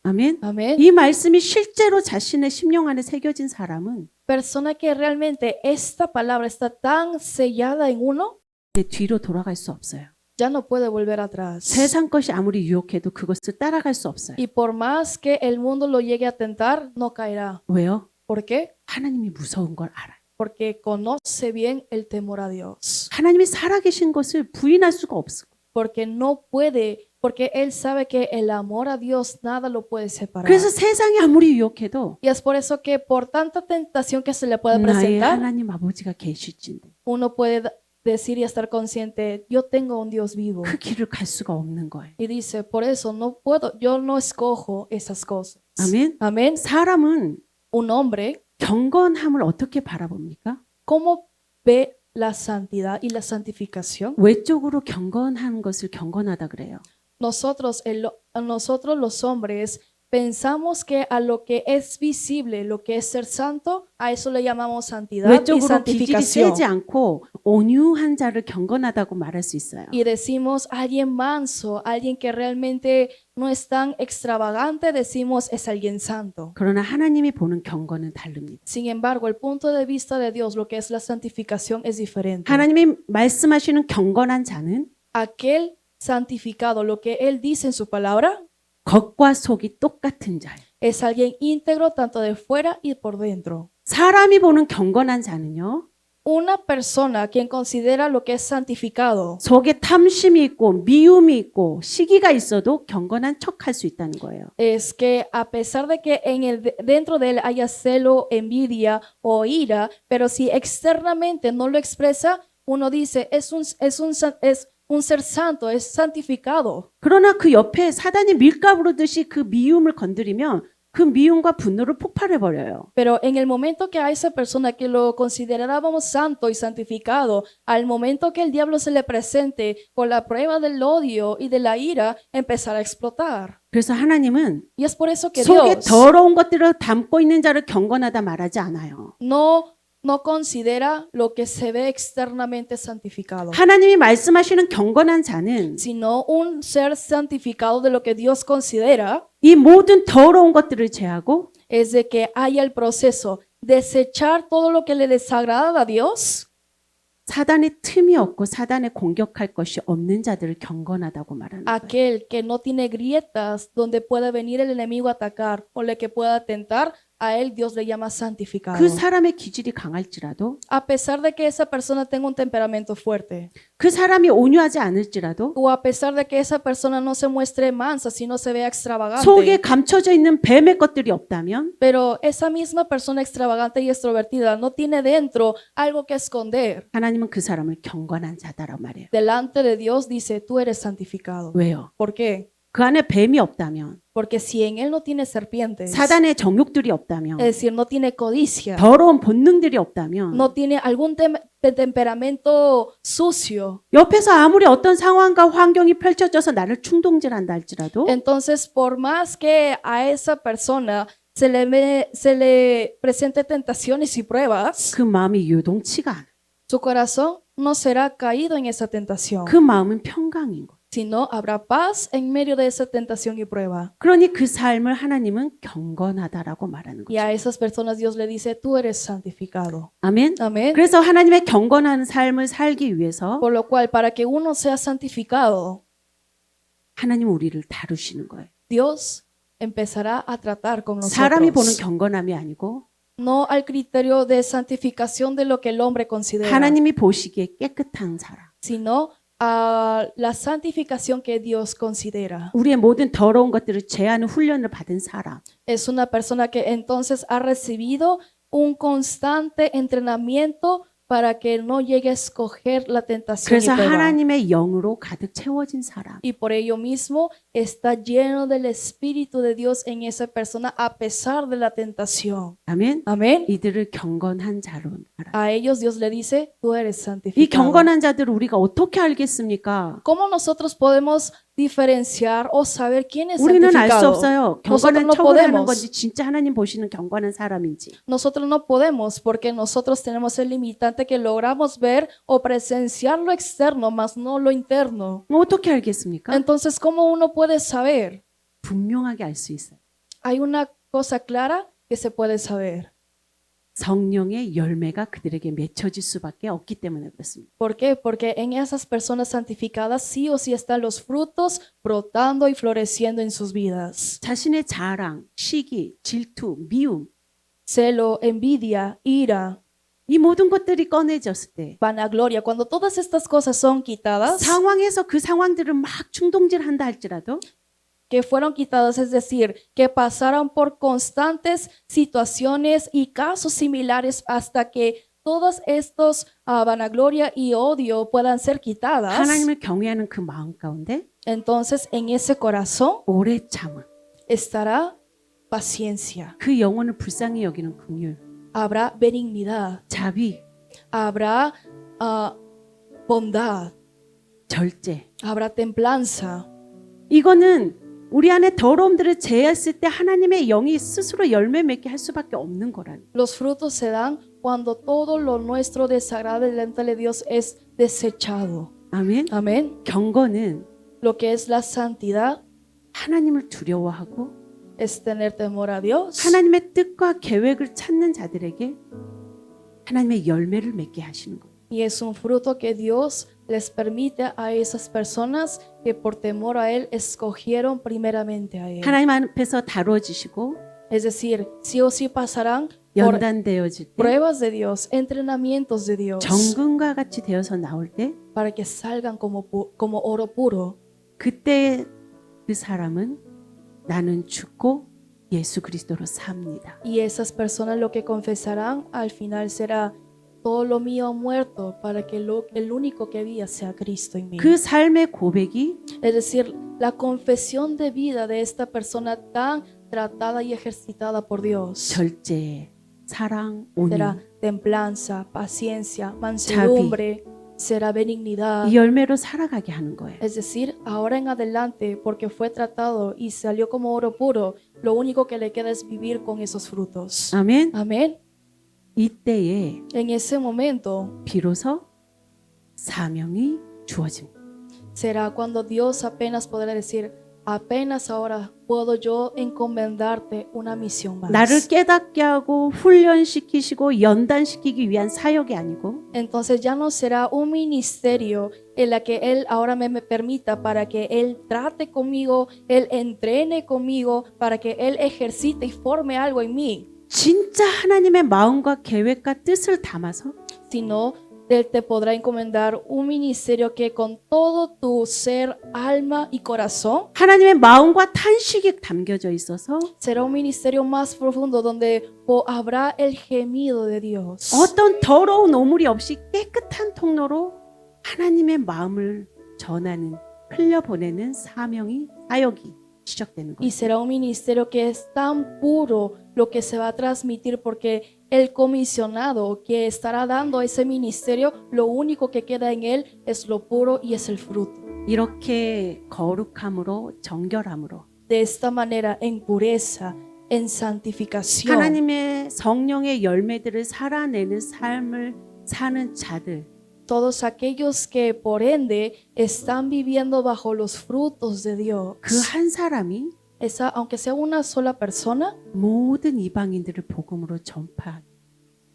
아멘. Amén. 이 말씀이 실제로 자신의 심령 안에 새겨진 사람은 Persona que realmente esta palabra está tan sellada en uno, 내 뒤로 돌아갈 수 없어요. ya no puede volver atrás. 세상 것이 아무리 유혹해도 그것을 따라갈 수 없어요. Y por más que el mundo lo llegue a tentar, no caerá. 왜요? ¿Por qué? 하나님이 무서운 걸 알아요. Porque conoce bien el temor a Dios. 하나님이 살아계신 것을 부인할 수가 없어. Porque no puede, porque Él sabe que el amor a Dios nada lo puede separar. 그래서 세상이 아무리 유혹해도 Y es por eso que por tanta tentación que se le puede 나의 presentar, 하나님 아버지가 계실진데 uno puede decir y estar consciente, yo tengo un Dios vivo. 그 길을 갈 수가 없는 거예요. Y dice, por eso no puedo, yo no escojo esas cosas. 아멘. Amén. 사람은 Un hombre, 경건함을 어떻게 바라봅니까? ¿cómo ve la santidad y la santificación? 외적으로 경건한 것을 경건하다 그래요. Nosotros los hombres pensamos que a lo que es visible, lo que es ser santo, a eso le llamamos santidad y 외적으로 기질이 santificación. 세지 않고 온유한 자를 경건하다고 말할 수 있어요. Y decimos alguien manso, alguien que realmente no es tan extravagante, decimos es alguien santo. 그러나 하나님이 보는 경건은 다릅니다. Sin embargo, el punto de vista de Dios, lo que es la santificación, es diferente. 하나님이 말씀하시는 경건한 자는 Aquel santificado, lo que Él dice en su palabra, 겉과 속이 똑같은 자예요. es alguien íntegro tanto de fuera y por dentro. 사람이 보는 경건한 자는요. Una persona quien considera lo que es santificado 속에 탐심이 있고 미움이 있고 시기가 있어도 경건한 척할 수 있다는 거예요. es que a pesar de que dentro de él haya celo, envidia o ira, pero si externamente no lo expresa, uno dice es un ser santo, es santificado. 그러나 그 옆에 사단이 밀가 부르듯이 그 미움을 건드리면 그 미움과 분노를 폭발해 버려요. Pero en el momento que a esa persona que lo considerábamos santo y santificado, al momento que el diablo se le presente con la prueba del odio y de la ira, empezará a explotar. 그래서 하나님은 Y es por eso que 속에 Dios 더러운 것들을 담고 있는 자를 경건하다 말하지 않아요. no considera lo que se ve externamente santificado, 하나님이 말씀하시는 경건한 자는 sino un ser santificado de lo que Dios considera 이 모든 더러운 것들을 제하고 es de que haya el proceso desechar todo lo que le desagrada a Dios, 사단의 틈이 없고 사단에 공격할 것이 없는 자들을 경건하다고 말하는 거예요. aquel que no tiene grietas donde pueda venir el enemigo a atacar o le que pueda tentar, a él Dios le llama santificado. 그 사람의 기질이 강할지라도 A pesar de que esa persona tenga un temperamento fuerte, 그 사람이 온유하지 않을지라도 o a pesar de que esa persona no se muestre mansa, sino se vea extravagante, 속에 감춰져 있는 뱀의 것들이 없다면 pero esa misma persona extravagante y extrovertida no tiene dentro algo que esconder, 하나님은 그 사람을 경건한 자다라고 말해요. delante de Dios dice, tú eres santificado. 왜요? ¿Por qué? 그 안에 뱀이 없다면 Porque si en él no tiene serpientes, 사단의 정욕들이 없다면 es decir, no tiene codicia, 더러운 본능들이 없다면 no tiene algún temperamento sucio, 옆에서 아무리 어떤 상황과 환경이 펼쳐져서 나를 충동질한다 할지라도 entonces por más que a esa persona se le presente tentaciones y pruebas, 그 마음이 요동치가 않아. su corazón no será caído en esa tentación, 그 마음은 평강인 거예요. sino habrá paz en medio de esa tentación y prueba. 그러니 그 삶을 하나님은 경건하다라고 말하는 Y 거죠. a esas personas Dios le dice, tú eres santificado. 아멘. Amén. 그래서 하나님의 경건한 삶을 살기 위해서 Por lo cual, para que uno sea santificado, 하나님 우리를 다루시는 거예요. Dios empezará a tratar con 사람이 보는 nosotros. 경건함이 아니고 No al criterio de santificación de lo que el hombre considera, 하나님이 보시기에 깨끗한 사람. sino a la santificación que Dios considera. 우리의 모든 더러운 것들을 제하는 훈련을 받은 사람. Es una persona que entonces ha recibido un constante entrenamiento para que no llegue a escoger la tentación y 그래서 prueba. 하나님의 영으로 가득 채워진 사람. Y por ello mismo está lleno del Espíritu de Dios en esa persona a pesar de la tentación. 아멘. Amén. 이들을 경건한 자로 말하. A ellos Dios le dice, tú eres 이 santificado. 경건한 자들을 우리가 어떻게 알겠습니까? ¿Cómo nosotros podemos diferenciar o saber quién es 우리는 알 수 santificado? 없어요. Nosotros 경건한 no 척을 하는 podemos. 건지 진짜 하나님 보시는 경건한 사람인지. Nosotros no podemos porque nosotros tenemos el limitante que logramos ver o presenciar lo externo, mas no lo interno. 어떻게 알겠습니까? Entonces, ¿cómo uno puede saber? 분명하게 알 수 있어요. Hay una cosa clara que se puede saber. 성령의 열매가 그들에게 맺혀질 수밖에 없기 때문에 그렇습니다. ¿Por qué? Porque en esas personas santificadas sí o sí están los frutos brotando y floreciendo en sus vidas. 자신의 자랑, 시기, 질투, 미움 Celo, envidia, ira, 이 모든 것들이 꺼내졌을 때 vanagloria. Cuando todas estas cosas son quitadas, 상황에서 그 상황들을 막 충동질한다 할지라도 que fueron quitadas, es decir, que pasaron por constantes situaciones y casos similares hasta que todos estos vanagloria y odio puedan ser quitadas, 하나님을 경외하는 그 마음 가운데 entonces en ese corazón 오래 참은 estará paciencia, 그 영혼을 불쌍히 여기는 긍휼, habrá benignidad, 자비, habrá bondad, 절제. habrá templanza. 이거는 우리 안에 더러움들을 제했을 때 하나님의 영이 스스로 열매 맺게 할 수밖에 없는 거라는. Los frutos se dan cuando todo lo nuestro desagrado delante de Dios es desechado. 아멘. Amén. 경건은 Lo que es la santidad 하나님을 두려워하고 es tener temor a Dios 하나님의 뜻과 계획을 찾는 자들에게 하나님의 열매를 맺게 하시는 거예요. y es un fruto que Dios les permite a esas personas que por temor a Él escogieron primeramente a Él. 하나님 앞에서 다뤄지시고 Es decir, sí o sí pasarán por 연단되어질 때 pruebas de Dios, entrenamientos de Dios, 정금과 같이 되어서 나올 때 para que salgan como oro puro. 그때 그 사람은 나는 죽고 예수 그리스도로 삽니다. Y esas personas lo que confesarán al final será: todo lo mío ha muerto para que el único que había sea Cristo en mí. 그 삶의 고백이 Es decir, la confesión de vida de esta persona tan tratada y ejercitada por Dios 절제, 사랑, 온유 será templanza, paciencia, mansedumbre, será benignidad. 이 열매로 살아가게 하는 거예요. Es decir, ahora en adelante, porque fue tratado y salió como oro puro, lo único que le queda es vivir con esos frutos. 아멘. Amén. 이때에 En ese momento 비로소 사명이 주어집니다. será cuando Dios apenas podrá decir: apenas ahora puedo yo encomendarte una misión más. 나를 깨닫게 하고 훈련시키시고 연단시키기 위한 사역이 아니고 Entonces ya no será un ministerio en la que Él ahora me permita para que Él trate conmigo, Él entrene conmigo, para que Él ejercite y forme algo en mí, 진짜 하나님의 마음과 계획과 뜻을 담아서 sino Él te podrá encomendar un ministerio que con todo tu ser, alma y corazón 하나님의 마음과 탄식이 담겨져 있어서 será un ministerio más profundo donde habrá el gemido de Dios. 어떤 더러운 오물이 없이 깨끗한 통로로 하나님의 마음을 전하는 흘려보내는 사역이 시작되는 Y 거예요. será un ministerio que es tan puro lo que se va a transmitir, porque el comisionado que estará dando ese ministerio, lo único que queda en él es lo puro y es el fruto. 이렇게 거룩함으로 정결함으로 De esta manera, en pureza, en santificación, 하나님의 성령의 열매들을 살아내는 삶을 사는 자들 todos aquellos que por ende están viviendo bajo los frutos de Dios, 그 한 사람이 aunque sea una sola persona, 모든 이방인들을 복음으로 전파하는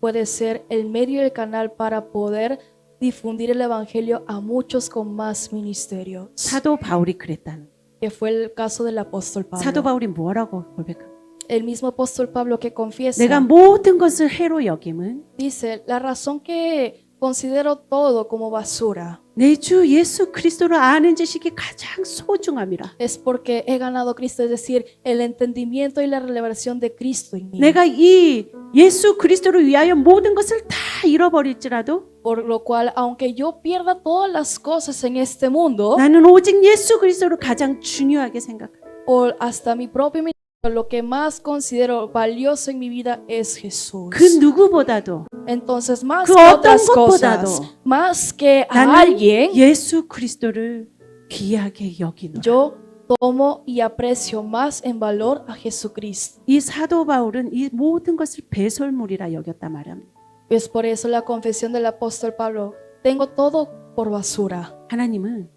puede ser el medio y el canal para poder difundir el evangelio a muchos con más ministerios, 사도 바울이 그랬다는 que fue el caso del apóstol 사도 Pablo. 바울이 뭐라고 고백합니까? El mismo apóstol Pablo que confiesa, 내가 모든 것을 해로 여김은 dice: la razón que considero todo como basura 내 주 예수 그리스도를 아는 지식이 가장 소중함이라. es porque he ganado a Cristo, es decir, el entendimiento y la revelación de Cristo en mí. 내가 이 예수 그리스도를 위하여 모든 것을 다 잃어버릴지라도 Por lo cual, aunque yo pierda todas las cosas en este mundo, 나는 오직 예수 그리스도를 가장 중요하게 생각해. o hasta mi propio ministerio, lo que más considero valioso en mi vida es Jesús. 그 누구보다도 Entonces, más 그 que 어떤 otras 것보다도 cosas, más que a 나는 alguien, 예수 그리스도를 귀하게 여기노라. yo tomo y aprecio más en valor a Jesucristo. 이 사도 바울은 이 모든 것을 배설물이라 여겼다 말합니다. Es por eso la confesión del apóstol Pablo: tengo todo por basura. 하나님은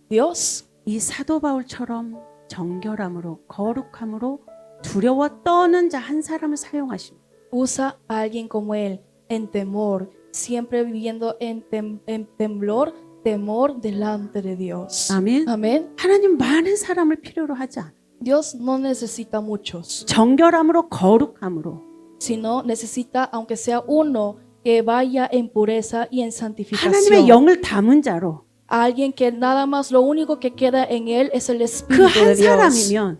Dios 이 사도 바울처럼 정결함으로 거룩함으로 두려워 떠는 자 한 사람을 사용하십니다. usa a alguien como él, en temor, siempre viviendo en temor delante de Dios. 아멘. Amén. 하나님 많은 사람을 필요로 하지 않아. Dios no necesita muchos, 정결함으로 거룩함으로 sino necesita, aunque sea uno, que vaya en pureza y en santificación. 하나님의 영을 담은 자로 A alguien que nada más lo único que queda en él es el 그 Espíritu de 한 Dios. 사람이면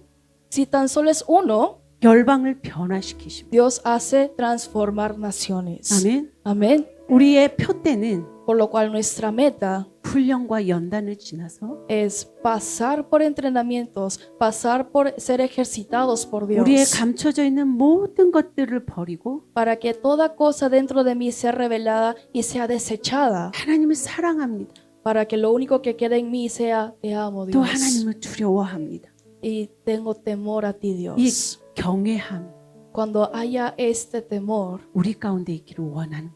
Si tan solo es uno, 열방을 변화시키십니다. Dios hace transformar naciones. 아멘. Amén. 우리의 표대는 Por lo cual nuestra meta 훈련과 연단을 지나서 es pasar por entrenamientos, pasar por ser ejercitados por 우리의 Dios, 감춰져 있는 모든 것들을 버리고 para que toda cosa dentro de mí sea revelada y sea desechada, 하나님을 사랑합니다. para que lo único que quede en mí sea te amo, 또 Dios, 하나님을 두려워합니다. y tengo temor a ti, 이 Dios. 경외함 Cuando haya este temor, 우리 가운데 있기를 원하는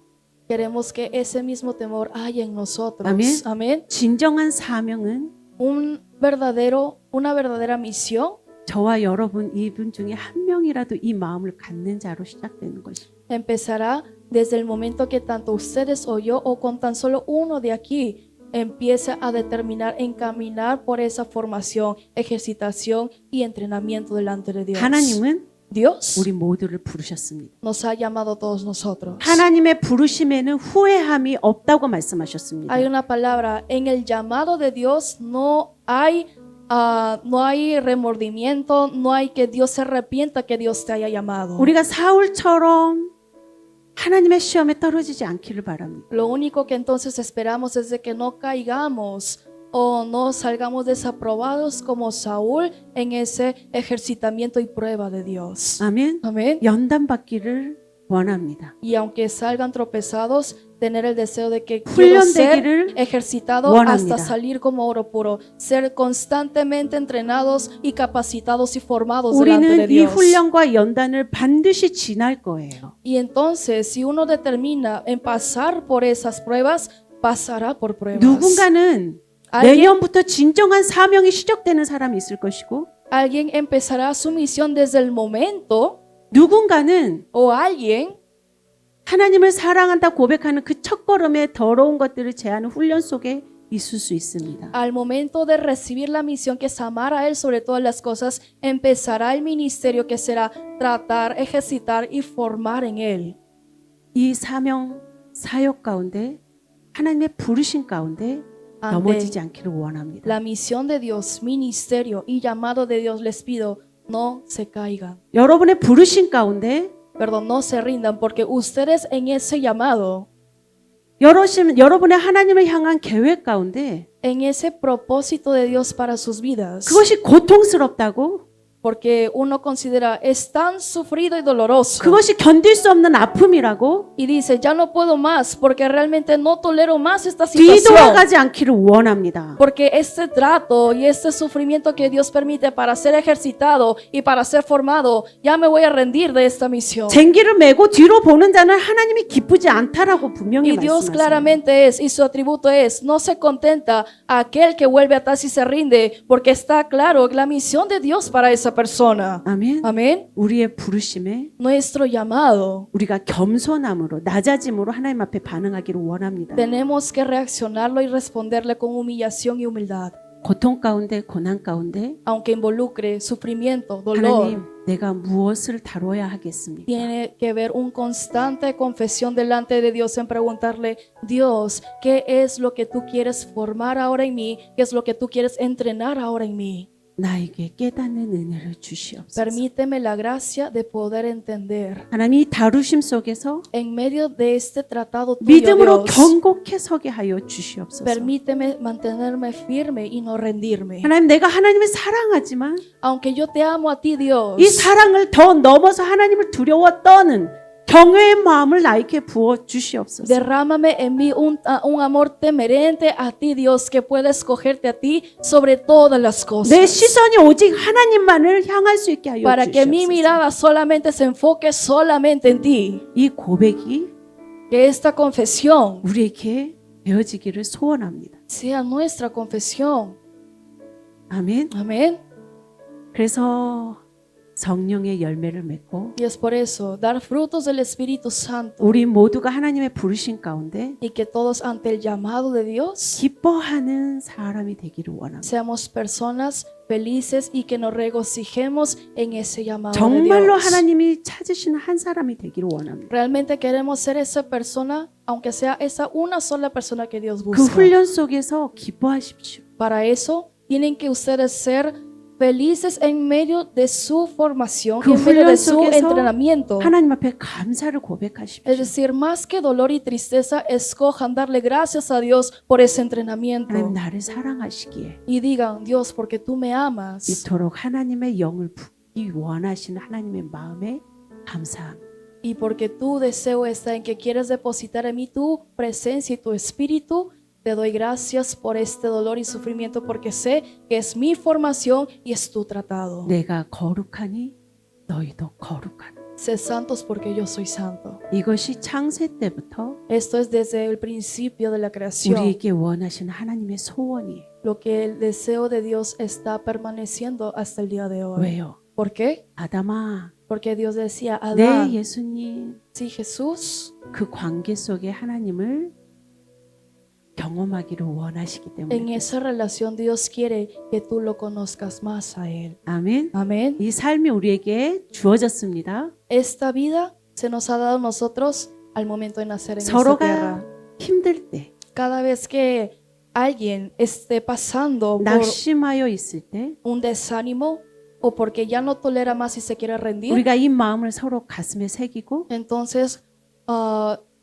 queremos que ese mismo temor haya en nosotros. Amén. Amén. 진정한 사명은 Una verdadera misión 저와 여러분 이분 중에 한 명이라도 이 마음을 갖는 자로 시작되는 것입니다. empezará desde el momento que tanto ustedes o yo o con tan solo uno de aquí empiece a determinar, encaminar por esa formación, ejercitación y entrenamiento delante de Dios. 하나님은 Dios 우리 모두를 부르셨습니다. nos ha llamado a todos nosotros. 하나님의 부르심에는 후회함이 없다고 말씀하셨습니다. Hay una palabra, en el llamado de Dios no hay remordimiento, no hay que Dios se arrepienta que Dios te haya llamado. 우리가 사울처럼 하나님의 시험에 떨어지지 않기를 바랍니다. Lo único que entonces esperamos es de que no caigamos o no salgamos desaprobados como Saúl en ese ejercitamiento y prueba de Dios. 아멘. Amén. 연단 받기를 원합니다. Y aunque salgan tropezados, tener el deseo de que quiero ser 훈련되기를 ejercitado 원합니다. hasta salir como oro puro, ser constantemente entrenados y capacitados y formados delante de 우리는 이 Dios. 훈련과 연단을 반드시 지날 거예요. Y entonces, si uno determina en pasar por esas pruebas, pasará por pruebas. 누군가는 내년부터 진정한 사명이 시작되는 사람이 있을 것이고 Alguien empezará su misión desde el momento, 누군가는 o alguien 하나님을 사랑한다 고백하는 그 첫걸음에 더러운 것들을 제하는 훈련 속에 있을 수 있습니다. al momento de recibir la misión que es amar a Él sobre todas las cosas, empezará el ministerio que será tratar, ejercitar y formar en Él. 이 사명 사역 가운데 하나님의 부르신 가운데 넘어지지 않기를 원합니다. La misión de Dios, ministerio y llamado de Dios, les pido, no se caigan. 여러분의 부르신 가운데 Perdón, no se rindan, porque ustedes en ese llamado, 여러분의 하나님을 향한 계획 가운데 en ese propósito de Dios para sus vidas, 그것이 고통스럽다고 porque uno considera es tan sufrido y doloroso 그것이 견딜 수 없는 아픔이라고 y dice ya no puedo más porque realmente no tolero más esta situación, 뒤돌아가지 않기를 원합니다. porque este trato y este sufrimiento que Dios permite para ser ejercitado y para ser formado, ya me voy a rendir de esta misión. 쟁기를 메고 뒤로 보는 자는 하나님이 기쁘지 않다라고 분명히 Y Dios 말씀하세요. claramente es, y su atributo es, no se contenta aquel que vuelve atrás y se rinde, porque está claro la misión de Dios para esa persona. 아멘. Amén. 우리의 부르심에 Nuestro llamado, 우리가 겸손함으로 낮아짐으로 하나님 앞에 반응하기를 원합니다. tenemos que reaccionarlo y responderle con humillación y humildad, 고통 가운데 고난 가운데 aunque involucre sufrimiento, dolor. 하나님 내가 무엇을 다뤄야 하겠습니까? Tiene que haber un constante confesión delante de Dios en preguntarle, Dios, ¿qué es lo que tú quieres formar ahora en mí? ¿Qué es lo que tú quieres entrenar ahora en mí? 나에게 깨닫는 은혜를 주시옵소서. Permíteme la gracia de poder entender. 하나님 이 다루심 속에서 En medio de este tratado tuyo, 믿음으로 Dios, 견고케 서게 하여 주시옵소서. permíteme mantenerme firme y no rendirme. 하나님 내가 하나님을 사랑하지만 Aunque yo te amo a ti, Dios, 이 사랑을 더 넘어서 하나님을 두려워 떠는 경외의 마음을 나에게 부어 주시옵소서. derrámame en mí un amor temerente a ti, Dios, que pueda escogerte a ti sobre todas las 내 cosas. 시선이 오직 하나님만을 향할 수 있게 하여 Para que mi 주시옵소서. mirada solamente se enfoque solamente en ti. 이 고백이 Que esta confesión 우리에게 되어지기를 소원합니다. sea nuestra confesión. 아멘. Amén. 그래서 성령의 열매를 맺고 Y es por eso, dar frutos del Espíritu Santo 우리 모두가 하나님의 부르신 가운데 y que todos ante el llamado de Dios 기뻐하는 사람이 되기를 원합니다. seamos personas felices y que nos regocijemos en ese llamado de 정말로 Dios. 하나님이 찾으시는 한 사람이 되기를 원합니다. Realmente queremos ser esa persona, aunque sea esa una sola persona que Dios 그 busca. 훈련 속에서 기뻐하십시오. Para eso tienen que ustedes ser felices en medio de su formación, 그 en medio 훈련 de su 속에서 entrenamiento. 하나님 앞에 감사를 고백하십시오. Es decir, más que dolor y tristeza, escojan darle gracias a Dios por ese entrenamiento. 하나님 나를 사랑하시기에 Y digan, Dios, porque tú me amas 이토록 하나님의 영을 붓기 원하시는 하나님의 마음에 감사합니다. y porque tu deseo está en que quieres depositar en mí tu presencia y tu espíritu, te doy gracias por este dolor y sufrimiento porque sé que es mi formación y es tu tratado. 내가 거룩하니 너희도 거룩하라. Sé santos porque yo soy santo. 이것이 창세 때부터 Esto es desde el principio de la creación. 우리에게 원하시는 하나님의 소원이에요. Lo que el deseo de Dios está permaneciendo hasta el día de hoy. 왜요? ¿Por qué? 아담아, Porque Dios decía, 내 Adán, 예수님 si Jesús 그 관계 속에 하나님을 경험하기를 원하시기 en 때문에 esa relación Dios quiere que tú lo conozcas más a Él. 아멘. Amén. 이 삶이 우리에게 주어졌습니다. Esta vida se nos ha dado a nosotros al momento de nacer en esta 서로가 tierra. 힘들 때, Cada vez que alguien esté pasando por 낙심하여 있을 때 un desánimo o porque ya no tolera más y se quiere rendir, 우리가 이 마음을 서로 가슴에 새기고 entonces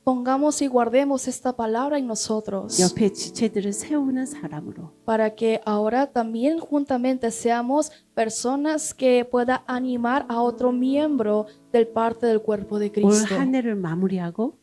pongamos y guardemos esta palabra en nosotros 옆에 지체들을 세우는 사람으로 para que ahora también juntamente seamos personas que pueda animar a otro miembro del parte del cuerpo de 올 Cristo. 한 해를 마무리하고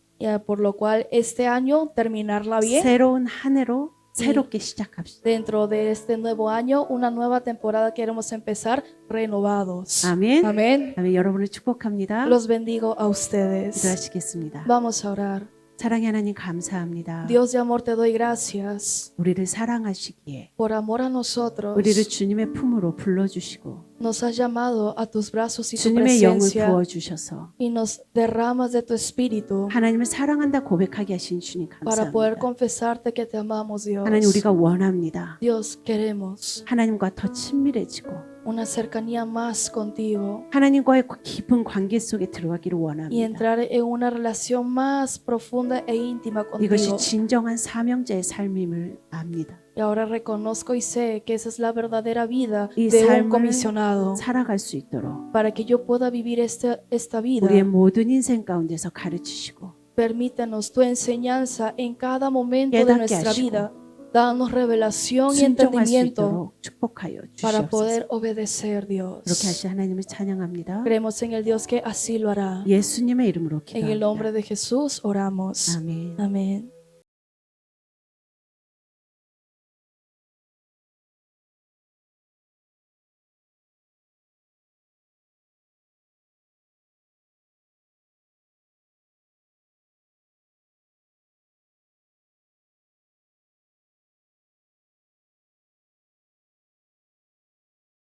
Por lo cual este año terminarla bien. 새로운 한 해로 새롭게 시작합시다. Dentro de este nuevo año, una nueva temporada queremos empezar renovados. 아멘. Amén. 아멘. 여러분을 축복합니다. Los bendigo a ustedes. 기도하시겠습니다. Vamos a orar. 사랑의 하나님 감사합니다. Dios de amor, te doy gracias 우리를 사랑하시기에 por amor a nosotros. 우리를 주님의 품으로 불러주시고 Nos has llamado a tus brazos y tu 주님의 영을 presencia 부어주셔서 y nos derramas de tu espíritu 하나님을 사랑한다 고백하게 하신 주님 para poder 감사합니다. confesarte que te amamos, Dios. 하나님 우리가 원합니다. Dios, queremos 하나님과 더 친밀해지고 una cercanía más contigo 하나님과의 깊은 관계 속에 들어가기를 y 원합니다. entrar en una relación más profunda e íntima 이것이 contigo. 진정한 사명자의 삶임을 압니다. Y ahora reconozco y sé que esa es la verdadera vida 이 de un 삶을 comisionado 살아갈 수 있도록 para que yo pueda vivir esta vida. 우리의 모든 인생 가운데서 가르치시고 Permítanos tu enseñanza en cada momento de 깨닫게 nuestra 하시고 vida. Danos revelación y 순종할 수 entendimiento 있도록 축복하여 para poder 주시옵소서. obedecer, 그렇게 Dios. 하시 하나님을 찬양합니다. Creemos en el Dios que así lo hará. 예수님의 이름으로 En el nombre 기도합니다. de Jesús oramos. 아멘. Amén.